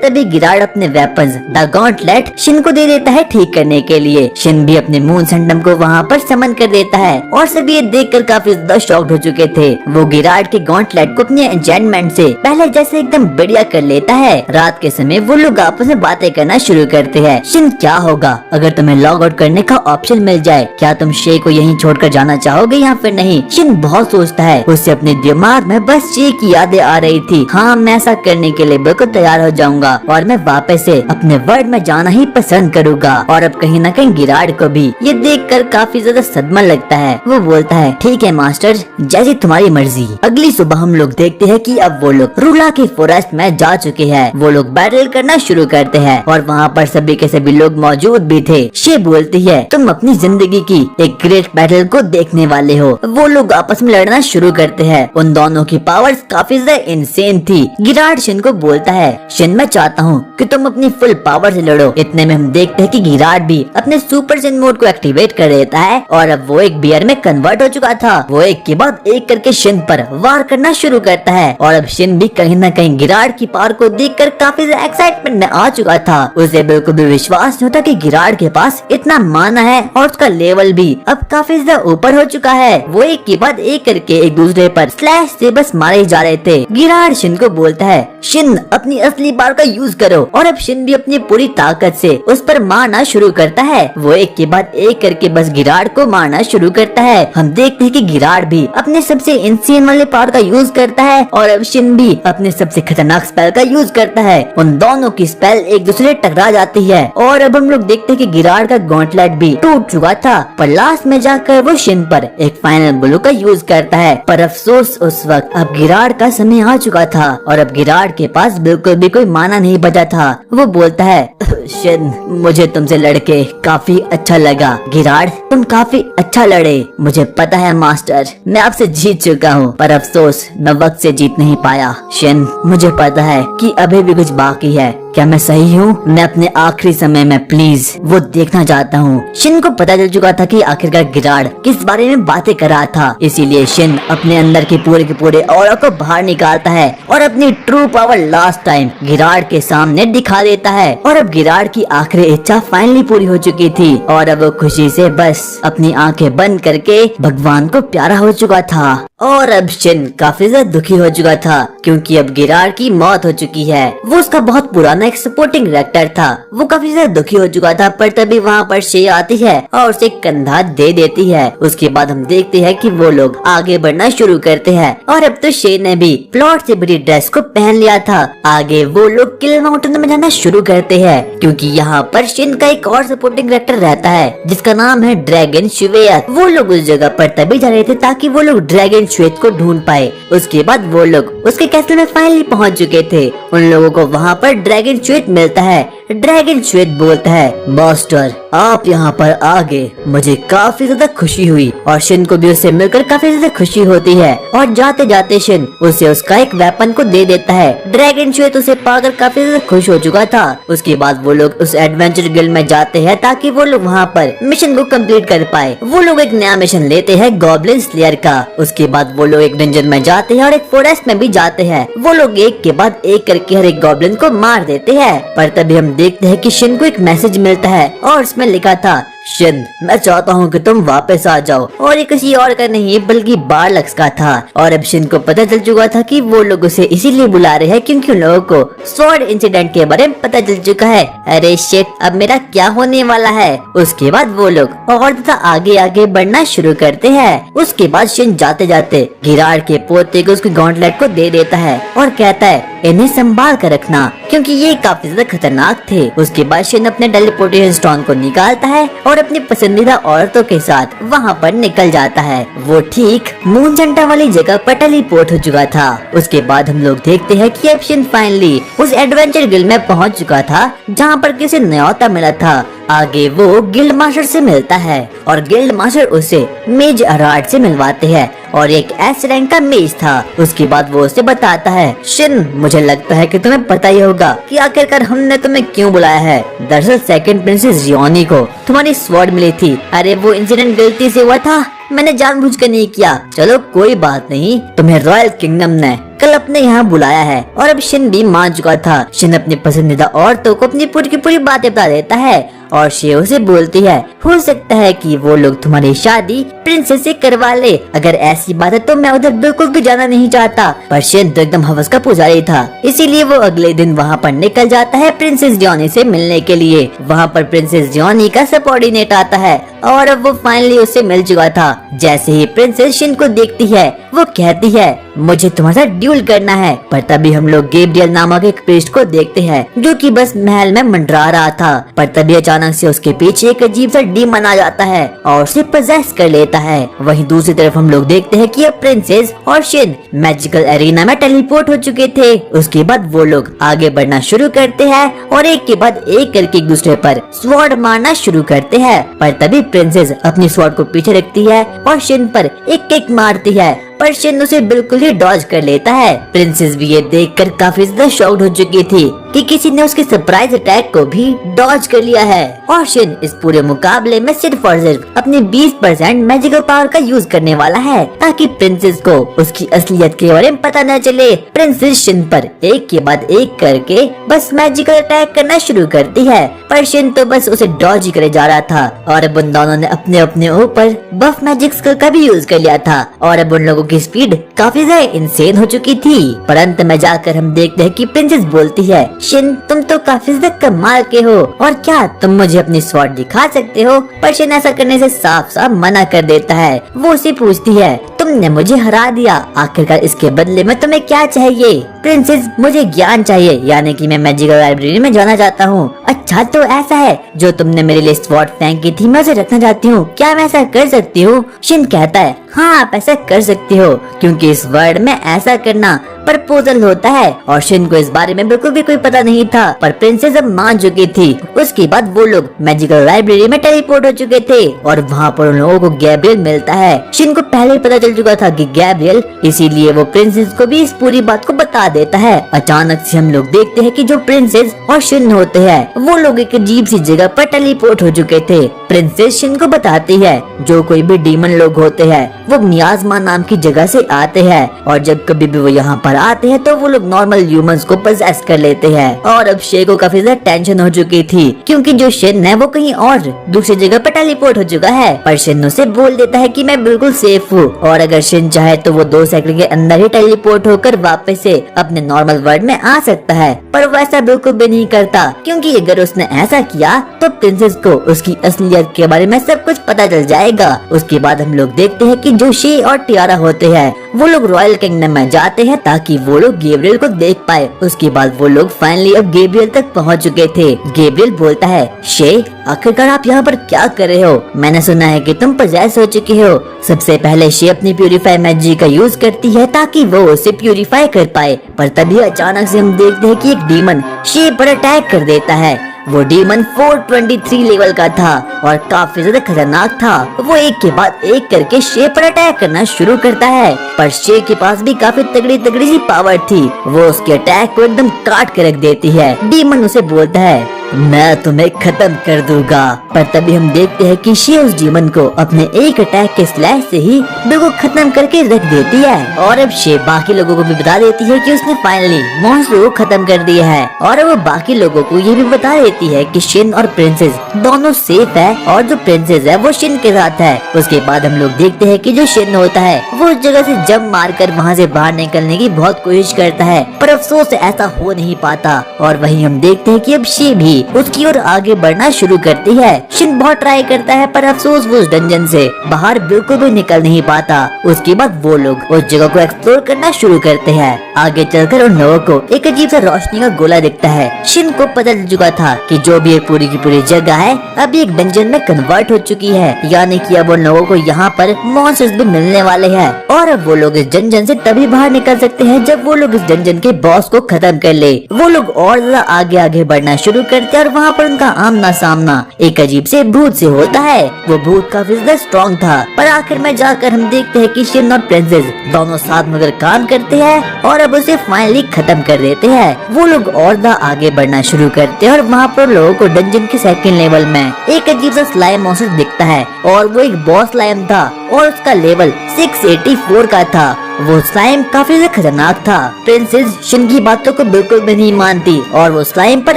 तभी गिराड अपने वेपन्स द गॉन्टलेट शिन को दे देता है ठीक करने के लिए। शिन भी अपने मून सैंटम को वहाँ पर समन कर देता है और सभी ये देखकर काफी ज्यादा शॉक्ड हो चुके थे। वो गिराड के गॉन्टलेट को अपने एन्चेंटमेंट से पहले जैसे एकदम बढ़िया कर लेता है। रात के समय वो लोग आपस में बातें करना शुरू करते हैं। शिन क्या होगा अगर तुम्हें लॉग आउट करने का ऑप्शन मिल जाए? क्या तुम शे को यहीं छोड़कर जाना चाहोगे या फिर नहीं? शिन बहुत सोचता है, उसे अपने दिमाग में बस शे की यादें आ रही थी। हाँ मैं ऐसा करने के लिए बिल्कुल तैयार हो जाऊंगा और मैं वापस से अपने वर्ल्ड में जाना ही पसंद करूंगा। और अब कहीं न कहीं गिराड को भी ये देखकर काफी ज्यादा सदमा लगता है। वो बोलता है ठीक है मास्टर जैसी तुम्हारी मर्जी। अगली सुबह हम लोग देखते हैं कि अब वो लोग रूला के फॉरेस्ट में जा चुके हैं। वो लोग बैटल करना शुरू करते हैं और वहाँ पर सभी के सभी लोग मौजूद भी थे। शे बोलती है तुम अपनी जिंदगी की एक ग्रेट बैटल को देखने वाले हो। वो लोग आपस में लड़ना शुरू करते हैं। उन दोनों की पावर्स काफी ज्यादा इंसेन थी। गिराड शिन को बोलता है शिन मैं चाहता हूँ कि तुम अपनी फुल पावर से लड़ो। इतने में हम देखते हैं कि गिराड भी अपने सुपर शिन मोड को एक्टिवेट कर देता है और अब वो एक बियर में कन्वर्ट हो चुका था। वो एक के बाद एक करके शिन पर वार करना शुरू करता है और अब शिन भी कहीं न कहीं गिराड की पावर को देखकर काफी ज्यादा एक्साइटमेंट में आ चुका था। उसे बिल्कुल भी विश्वास नहीं होता कि गिराड के पास इतना माना है और उसका लेवल भी अब काफी ज्यादा ऊपर हो चुका है। वो एक के बाद एक करके एक दूसरे पर स्लैश से बस मारे जा रहे थे। गिराड शिन को बोलता है शिन अपनी असली पावर का यूज करो और अब शिन भी अपनी पूरी ताकत से उस पर मारना शुरू करता है। वो एक के बाद एक करके बस गिराड को मारना शुरू करता है। हम देखते हैं कि गिराड भी अपने सबसे इंसेन वाले पावर का यूज करता है और अब शिन भी अपने सबसे खतरनाक स्पेल का यूज करता है। उन दोनों की स्पेल एक दूसरे से टकरा जाती है और अब हम लोग देखते हैं कि गिराड का गॉन्टलेट भी टूट चुका था पर लास्ट में जाकर वो शिन पर एक फाइनल ब्लो का यूज करता है। पर अफसोस उस वक्त अब गिराड का समय आ चुका था और अब गिराड के पास बिल्कुल भी कोई माना नहीं बचा था। वो बोलता है शिन मुझे तुमसे लड़के काफी अच्छा लगा। गिराड तुम काफी अच्छा लड़े। मुझे पता है मास्टर मैं आपसे जीत चुका हूँ पर अफसोस मैं वक्त से जीत नहीं पाया। शिन मुझे पता है कि अभी भी कुछ बाकी है। क्या मैं सही हूँ? मैं अपने आखिरी समय में प्लीज वो देखना चाहता हूँ। शिन को पता चल चुका था कि आखिरकार गिराड किस बारे में बातें कर रहा था, इसीलिए शिन अपने अंदर के पूरे ऑरा को बाहर निकालता है और अपनी ट्रू पावर लास्ट टाइम गिराड के सामने दिखा देता है। और अब गिराड की आखिरी इच्छा फाइनली पूरी हो चुकी थी और अब वो खुशी से बस अपनी आंखें बंद करके भगवान को प्यारा हो चुका था। और अब शिन काफी ज्यादा दुखी हो चुका था क्योंकि अब गिराड की मौत हो चुकी है। वो उसका बहुत पुराना बनाना एक सपोर्टिंग कैरेक्टर था। वो काफी ज्यादा दुखी हो चुका था, पर तभी वहाँ पर शे आती है और उसे कंधा दे देती है। उसके बाद हम देखते हैं कि वो लोग आगे बढ़ना शुरू करते हैं और अब तो शे ने भी प्लॉट से भरी ड्रेस को पहन लिया था। आगे वो लोग किल माउंटेन में जाना शुरू करते हैं, क्योंकि यहाँ पर शिन का एक और सपोर्टिंग कैरेक्टर रहता है जिसका नाम है ड्रैगन श्वेत। वो लोग उस जगह पर तभी जा रहे थे ताकि वो लोग ड्रैगन श्वेत को ढूंढ पाए। उसके बाद वो लोग उसके कैसल में फाइनली पहुँच चुके थे। उन लोगों को वहाँ पर ड्रैगन श्वेत मिलता है। ड्रैगन श्वेत बोलता है, मास्टर आप यहाँ पर आ गए, मुझे काफी ज्यादा खुशी हुई। और शिन को भी उससे मिलकर काफी ज्यादा खुशी होती है और जाते जाते शिन उसे उसका एक वेपन को दे देता है। ड्रैगन श्वेत उसे पाकर काफी ज्यादा खुश हो चुका था। उसके बाद वो लोग उस एडवेंचर गिल्ड में जाते हैं ताकि वो लोग वहाँ पर मिशन को कंप्लीट कर पाए। वो लोग एक नया मिशन लेते हैं गॉब्लिन स्लेयर का। उसके बाद वो लोग एक डंजन में जाते हैं और एक फॉरेस्ट में भी जाते हैं। वो लोग एक के बाद एक करके हर एक गॉब्लिन को मार देते हैं। पर तभी हम देखते हैं कि शिन को एक मैसेज मिलता है और उसमें लिखा था, शिन मैं चाहता हूँ कि तुम वापस आ जाओ। और ये किसी और का नहीं बल्कि बारलक्स का था। और अब शिन को पता चल चुका था कि वो लोग उसे इसीलिए बुला रहे हैं क्योंकि उन लोगों को स्वॉर्ड इंसिडेंट के बारे में पता चल चुका है। अरे शिट, अब मेरा क्या होने वाला है। उसके बाद वो लोग और तथा आगे आगे बढ़ना शुरू करते हैं। उसके बाद शिन जाते जाते गिरार के पोते को उसके गॉन्टलेट को दे देता है और कहता है, इन्हें संभाल कर रखना क्योंकि ये काफी ज्यादा खतरनाक थे। उसके बाद शिन अपने टेलीपोर्टेशन स्टोन को निकालता है और अपनी पसंदीदा औरतों के साथ वहाँ पर निकल जाता है। वो ठीक मून जंटा वाली जगह पर टेलीपोर्ट हो चुका था। उसके बाद हम लोग देखते हैं कि अब शिन फाइनली उस एडवेंचर गिल्ड में पहुँच चुका था जहाँ पर किसी न्योता मिला था। आगे वो गिल्ड मास्टर से मिलता है और गिल्ड मास्टर उसे मेज अराड से मिलवाते हैं और एक एस रैंक का मेज था। उसके बाद वो उसे बताता है, शिन मुझे लगता है कि तुम्हें पता ही होगा कि आखिरकार हमने तुम्हें क्यों बुलाया है। दरअसल सेकंड प्रिंसेस जियोनी को तुम्हारी स्वॉर्ड मिली थी। अरे वो इंसिडेंट गलती से हुआ था, मैंने जानबूझकर नहीं किया। चलो कोई बात नहीं, तुम्हें रॉयल किंगडम ने कल अपने यहाँ बुलाया है। और अब शिन भी मान चुका था। शिन अपनी पसंदीदा औरतों को अपनी पूरी की पूरी बातें बता देता है और शेव से बोलती है, हो सकता है कि वो लोग तुम्हारी शादी प्रिंसेस से करवा ले। अगर ऐसी बात है तो मैं उधर बिल्कुल भी जाना नहीं चाहता। पर शिन तो एकदम हवस का पुजारी था, इसीलिए वो अगले दिन वहाँ पर निकल जाता है प्रिंसेस जियोनी से मिलने के लिए। वहाँ पर प्रिंसेस जियोनी का सबऑर्डिनेट आता है और अब वो फाइनली उससे मिल चुका था। जैसे ही प्रिंसेस शिन को देखती है वो कहती है, मुझे तुम्हारे साथ ड्यूल करना है। पर तभी हम लोग गैब्रियल नामक एक प्रीस्ट को देखते हैं जो कि बस महल में मंडरा रहा था। पर तभी अचानक से उसके पीछे एक अजीब सा डीमन आ जाता है और उसे पजेस कर लेता है। वहीं दूसरी तरफ हम लोग देखते हैं कि अब प्रिंसेस और शिन मैजिकल एरिना में टेलीपोर्ट हो चुके थे। उसके बाद वो लोग आगे बढ़ना शुरू करते हैं और एक के बाद एक करके एक दूसरे पर स्वॉर्ड मारना शुरू करते हैं। पर तभी प्रिंसेस अपनी स्वॉर्ड को पीछे रखती है और शिन पर एक किक मारती है, पर शिन उसे बिल्कुल ही डॉज कर लेता है। प्रिंसेस भी ये देखकर काफी ज्यादा शॉक्ड हो चुकी थी कि किसी ने उसके सरप्राइज अटैक को भी डॉज कर लिया है। और शिन इस पूरे मुकाबले में सिर्फ और सिर्फ अपने 20% मैजिकल पावर का यूज करने वाला है ताकि प्रिंसेस को उसकी असलियत के बारे में पता न चले। प्रिंसेस शिन पर एक के बाद एक करके बस मैजिकल अटैक करना शुरू करती है, पर शिन तो बस उसे डॉज ही करे जा रहा था। और अब उन दोनों ने अपने अपने ऊपर बफ मैजिक स्किल का भी यूज कर लिया था और अब उन लोगों की स्पीड काफी ज्यादा इंसेन हो चुकी थी। पर अंत में जाकर हम देखते हैं कि प्रिंसेस बोलती है, शिन तुम तो काफी ज्यादा कमाल के हो और क्या तुम मुझे अपनी स्वॉर्ड दिखा सकते हो। पर शिन ऐसा करने से साफ साफ मना कर देता है। वो उसे पूछती है, तुमने मुझे हरा दिया, आखिरकार इसके बदले में तुम्हें क्या चाहिए। प्रिंसेस मुझे ज्ञान चाहिए, यानी कि मैं मैजिकल लाइब्रेरी में जाना चाहता हूँ। अच्छा तो ऐसा है, जो तुमने मेरे लिए स्वॉर्ड फेंकी थी मैं उसे रखना चाहती हूँ, क्या मैं ऐसा कर सकती हूँ। शिन कहता है, हाँ आप ऐसा कर सकती हो क्योंकि इस वर्ल्ड में ऐसा करना प्रपोजल होता है। और शिन को इस बारे में बिल्कुल भी कोई पता नहीं था, पर प्रिंसेस अब मान चुकी थी। उसके बाद वो लोग मैजिकल लाइब्रेरी में टेलीपोर्ट हो चुके थे और वहाँ पर उन लोगों को गैब्रियल मिलता है। शिन को पहले ही पता चल चुका था कि गैब्रियल, इसीलिए वो प्रिंसेस को भी इस पूरी बात को बता देता है। अचानक से हम लोग देखते हैं कि जो प्रिंसेस और शिन होते हैं वो लोग एक अजीब सी जगह पर टेलीपोर्ट हो चुके थे। प्रिंसेस शिन को बताती है, जो कोई भी डीमन लोग होते हैं वो मियाज़मा नाम की जगह से आते हैं और जब कभी भी वो यहाँ पर आते हैं तो वो लोग नॉर्मल ह्यूमंस को पजेस कर लेते हैं। और अब शे को काफी ज्यादा टेंशन हो चुकी थी क्योंकि जो शिन है वो कहीं और दूसरी जगह पर टेलीपोर्ट हो चुका है। पर शिन उसे बोल देता है कि मैं बिल्कुल सेफ हूँ और अगर शिन चाहे तो वो 2 सेकंड के अंदर ही टेलीपोर्ट होकर वापस से अपने नॉर्मल वर्ल्ड में आ सकता है, पर वैसा बिल्कुल भी नहीं करता, क्योंकि अगर उसने ऐसा किया तो प्रिंसेस को उसकी असलियत के बारे में सब कुछ पता चल जाएगा। उसके बाद हम लोग देखते हैं कि जो शे और टियारा होते हैं वो लोग रॉयल किंगडम में जाते हैं ताकि वो लोग गैब्रियल को देख पाए। उसके बाद वो लोग फाइनली अब गैब्रियल तक पहुंच चुके थे। गैब्रियल बोलता है, शे आखिरकार आप यहाँ पर क्या कर रहे हो? मैंने सुना है कि तुम पजेस हो चुके हो। सबसे पहले शे अपनी प्यूरिफाई मैजिक का यूज करती है ताकि वो उसे प्यूरिफाई कर पाए, पर तभी अचानक से हम देखते हैं कि एक डीमन शे पर अटैक कर देता है। वो डीमन 423 लेवल का था और काफी ज्यादा खतरनाक था। वो एक के बाद एक करके शे पर अटैक करना शुरू करता है, पर शे के पास भी काफी तगड़ी तगड़ी सी पावर थी। वो उसके अटैक को एकदम काट के रख देती है। डीमन उसे बोलता है, मैं तुम्हें खत्म कर दूंगा, पर तभी हम देखते हैं कि शे उस डीमन को अपने एक अटैक के स्लैश से ही बिल्कुल खत्म करके रख देती है। और अब शे बाकी लोगों को भी बता देती है कि उसने फाइनली मॉन्स्टर को खत्म कर दिया है। और वो बाकी लोगों को ये भी बता देती है कि शिन और प्रिंसेस दोनों सेफ है और जो प्रिंसेस है वो शिन के साथ है। उसके बाद हम लोग देखते हैं कि जो शिन होता है वो उस जगह से जंप मारकर वहाँ से बाहर निकलने की बहुत कोशिश करता है, पर अफसोस ऐसा हो नहीं पाता। और वहीं हम देखते हैं कि अब शे भी उसकी ओर आगे बढ़ना शुरू करती है। शिन बहुत ट्राई करता है, पर अफसोस वो उस डंजन से बाहर बिल्कुल भी निकल नहीं पाता। उसके बाद वो लोग उस जगह को एक्सप्लोर करना शुरू करते हैं। आगे चलकर उन लोगों को एक अजीब सा रोशनी का गोला दिखता है। शिन को पता चल चुका था कि जो भी पूरी की पूरी जगह है अभी एक डंजन में कन्वर्ट हो चुकी है, यानी कि अब उन लोगों को यहाँ पर मॉन्स्टर्स भी मिलने वाले हैं। और अब वो लोग इस डंजन से तभी बाहर निकल सकते हैं जब वो लोग इस डंजन के बॉस को खत्म कर ले। वो लोग और ज्यादा आगे आगे बढ़ना शुरू करते हैं और वहाँ पर उनका आमना सामना एक अजीब से भूत से होता है। वो भूत काफी ज्यादा स्ट्रॉन्ग था, पर आखिर में जाकर हम देखते हैं कि शिन और प्रिंसेस दोनों साथ मिलकर काम करते हैं और अब उसे फाइनली खत्म कर देते हैं। वो लोग और ज्यादा आगे बढ़ना शुरू करते हैं और वहाँ पर लोगों को डंजन के सेकंड लेवल में एक अजीब सा स्लाइम मॉन्स्टर दिखता है और वो एक बॉस स्लाइम था और उसका लेवल 684 का था। वो स्लाइम काफी ज्यादा खतरनाक था। प्रिंसेस शिन की बातों को बिल्कुल भी नहीं मानती और वो स्लाइम पर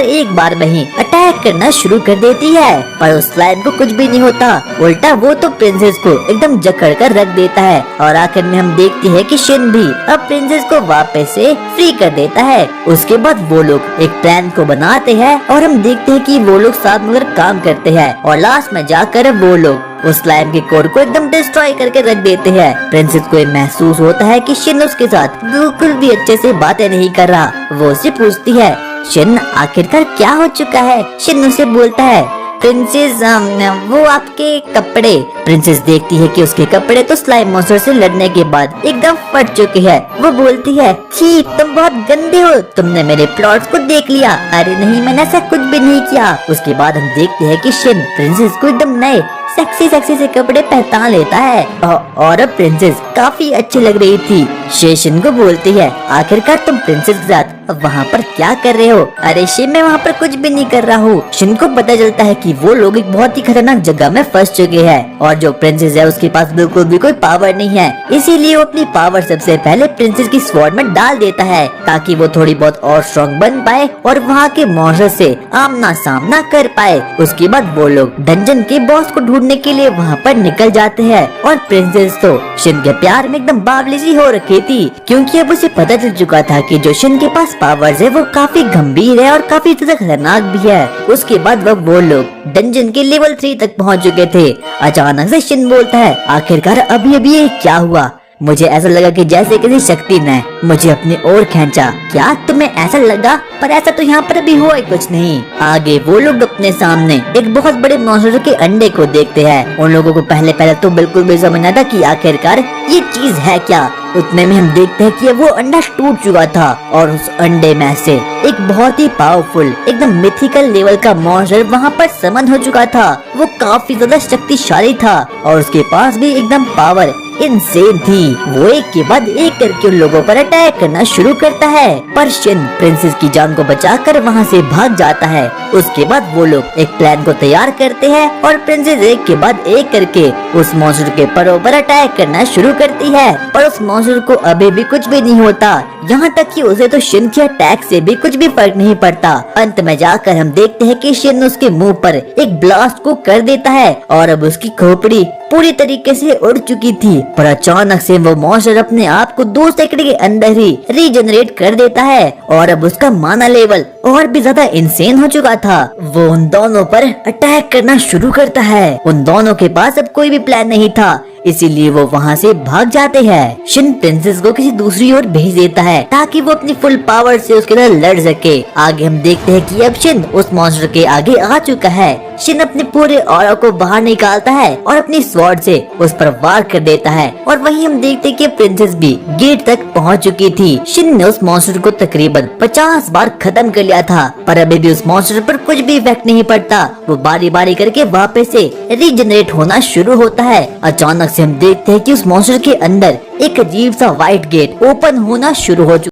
एक बार में ही अटैक करना शुरू कर देती है, पर उस स्लाइम को कुछ भी नहीं होता। उल्टा वो तो प्रिंसेस को एकदम जकड़ कर रख देता है। और आखिर में हम देखते हैं कि शिन भी अब प्रिंसेस को वापस से फ्री कर देता है। उसके बाद वो लोग एक प्लान को बनाते हैं और हम देखते हैं कि वो लोग साथ मिलकर काम करते हैं और लास्ट में जाकर वो लोग उस स्लाइम के कोर को एकदम डिस्ट्रॉय करके रख देते हैं। प्रिंसेस को महसूस होता है कि शिन उसके साथ बिल्कुल भी अच्छे से बातें नहीं कर रहा। वो उससे पूछती है, शिन आखिरकार क्या हो चुका है? शिन उसे बोलता है, प्रिंसेस वो आपके कपड़े। प्रिंसेस देखती है कि उसके कपड़े तो स्लाइम मॉन्स्टर से लड़ने के बाद एकदम फट चुके हैं। वो बोलती है, छी तुम बहुत गंदे हो, तुमने मेरे प्लॉट्स को देख लिया। अरे नहीं, मैंने ऐसा कुछ भी नहीं किया। उसके बाद हम देखते हैं कि शिन प्रिंसेस को एकदम नए सेक्सी सेक्सी से कपड़े पहना लेता है और अब प्रिंसेस काफी अच्छी लग रही थी। शिन को बोलती है, आखिरकार तुम प्रिंसेस के साथ वहाँ पर क्या कर रहे हो? अरे शिन, मैं वहाँ पर कुछ भी नहीं कर रहा हूँ। शिन को पता चलता है कि वो लोग एक बहुत ही खतरनाक जगह में फंस चुके हैं और जो प्रिंसेस है उसके पास बिल्कुल भी कोई पावर नहीं है। इसीलिए वो अपनी पावर सबसे पहले प्रिंसेस की स्वॉर्ड में डाल देता है ताकि वो थोड़ी बहुत और स्ट्रॉन्ग बन पाए और वहाँ के मॉन्स्टर से आमना सामना कर पाए। उसके बाद वो लोग डंजन के बॉस को ढूंढने के लिए वहाँ पर निकल जाते हैं और प्रिंसेस तो शिन के प्यार में एकदम बावली सी हो रखी थी, क्योंकि अब उसे पता चल चुका था कि जो शिन के पास पावर्स है वो काफी गंभीर है और काफी ज्यादा खतरनाक भी है। उसके बाद वो लोग डंजन के लेवल 3 तक पहुंच चुके थे। अचानक से शिन बोलता है, आखिरकार अभी अभी ये क्या हुआ? मुझे ऐसा लगा कि जैसे किसी शक्ति ने मुझे अपनी ओर खींचा। क्या तुम्हें ऐसा लगा? पर ऐसा तो यहाँ पर अभी हुआ ही कुछ नहीं। आगे वो लोग अपने सामने एक बहुत बड़े मॉन्स्टर के अंडे को देखते हैं। उन लोगों को पहले तो बिल्कुल भी समझ नहीं था कि आखिरकार ये चीज है क्या। उतने में हम देखते हैं कि वो अंडा टूट चुका था और उस अंडे में से एक बहुत ही पावरफुल एकदम मिथिकल लेवल का मॉन्स्टर वहाँ पर समन हो चुका था। वो काफी ज्यादा शक्तिशाली था और उसके पास भी एकदम पावर इंसेन थी। वो एक के बाद एक करके उन लोगों पर अटैक करना शुरू करता है, पर शिन प्रिंसेस की जान को बचाकर वहाँ से भाग जाता है। उसके बाद वो लोग एक प्लान को तैयार करते हैं और प्रिंसेस एक के बाद एक करके उस मॉन्स्टर के पर अटैक करना शुरू करती है, पर उस मॉन्स्टर को अभी भी कुछ भी नहीं होता। यहाँ तक कि उसे तो शिन के अटैक से भी कुछ भी फर्क नहीं पड़ता। अंत में जाकर हम देखते हैं कि शिन उसके मुंह पर एक ब्लास्ट को कर देता है और अब उसकी खोपड़ी पूरी तरीके से उड़ चुकी थी, पर अचानक से वो मॉन्स्टर अपने आप को 2 सेकंड के अंदर ही रीजनरेट कर देता है और अब उसका माना लेवल और भी ज्यादा इंसेन हो चुका था। वो उन दोनों पर अटैक करना शुरू करता है। उन दोनों के पास अब कोई भी प्लान नहीं था, इसीलिए वो वहाँ से भाग जाते हैं। शिन प्रिंसेस को किसी दूसरी ओर भेज देता है ताकि वो अपनी फुल पावर से उसके साथ लड़ सके। आगे हम देखते हैं कि अब शिन उस मॉन्स्टर के आगे आ चुका है। शिन अपने पूरे ऑरा को बाहर निकालता है और अपनी स्वॉर्ड से उस पर वार कर देता है और वहीं हम देखते हैं कि प्रिंसेस भी गेट तक पहुंच चुकी थी। शिन ने उस मॉन्स्टर को तकरीबन 50 बार खत्म कर लिया था, पर अभी भी उस मॉन्स्टर पर कुछ भी इफेक्ट नहीं पड़ता। वो बारी बारी करके वापस से रीजनरेट होना शुरू होता है। अचानक से हम देखते हैं कि उस मॉन्स्टर के अंदर एक अजीब सा व्हाइट गेट ओपन होना शुरू हो चुका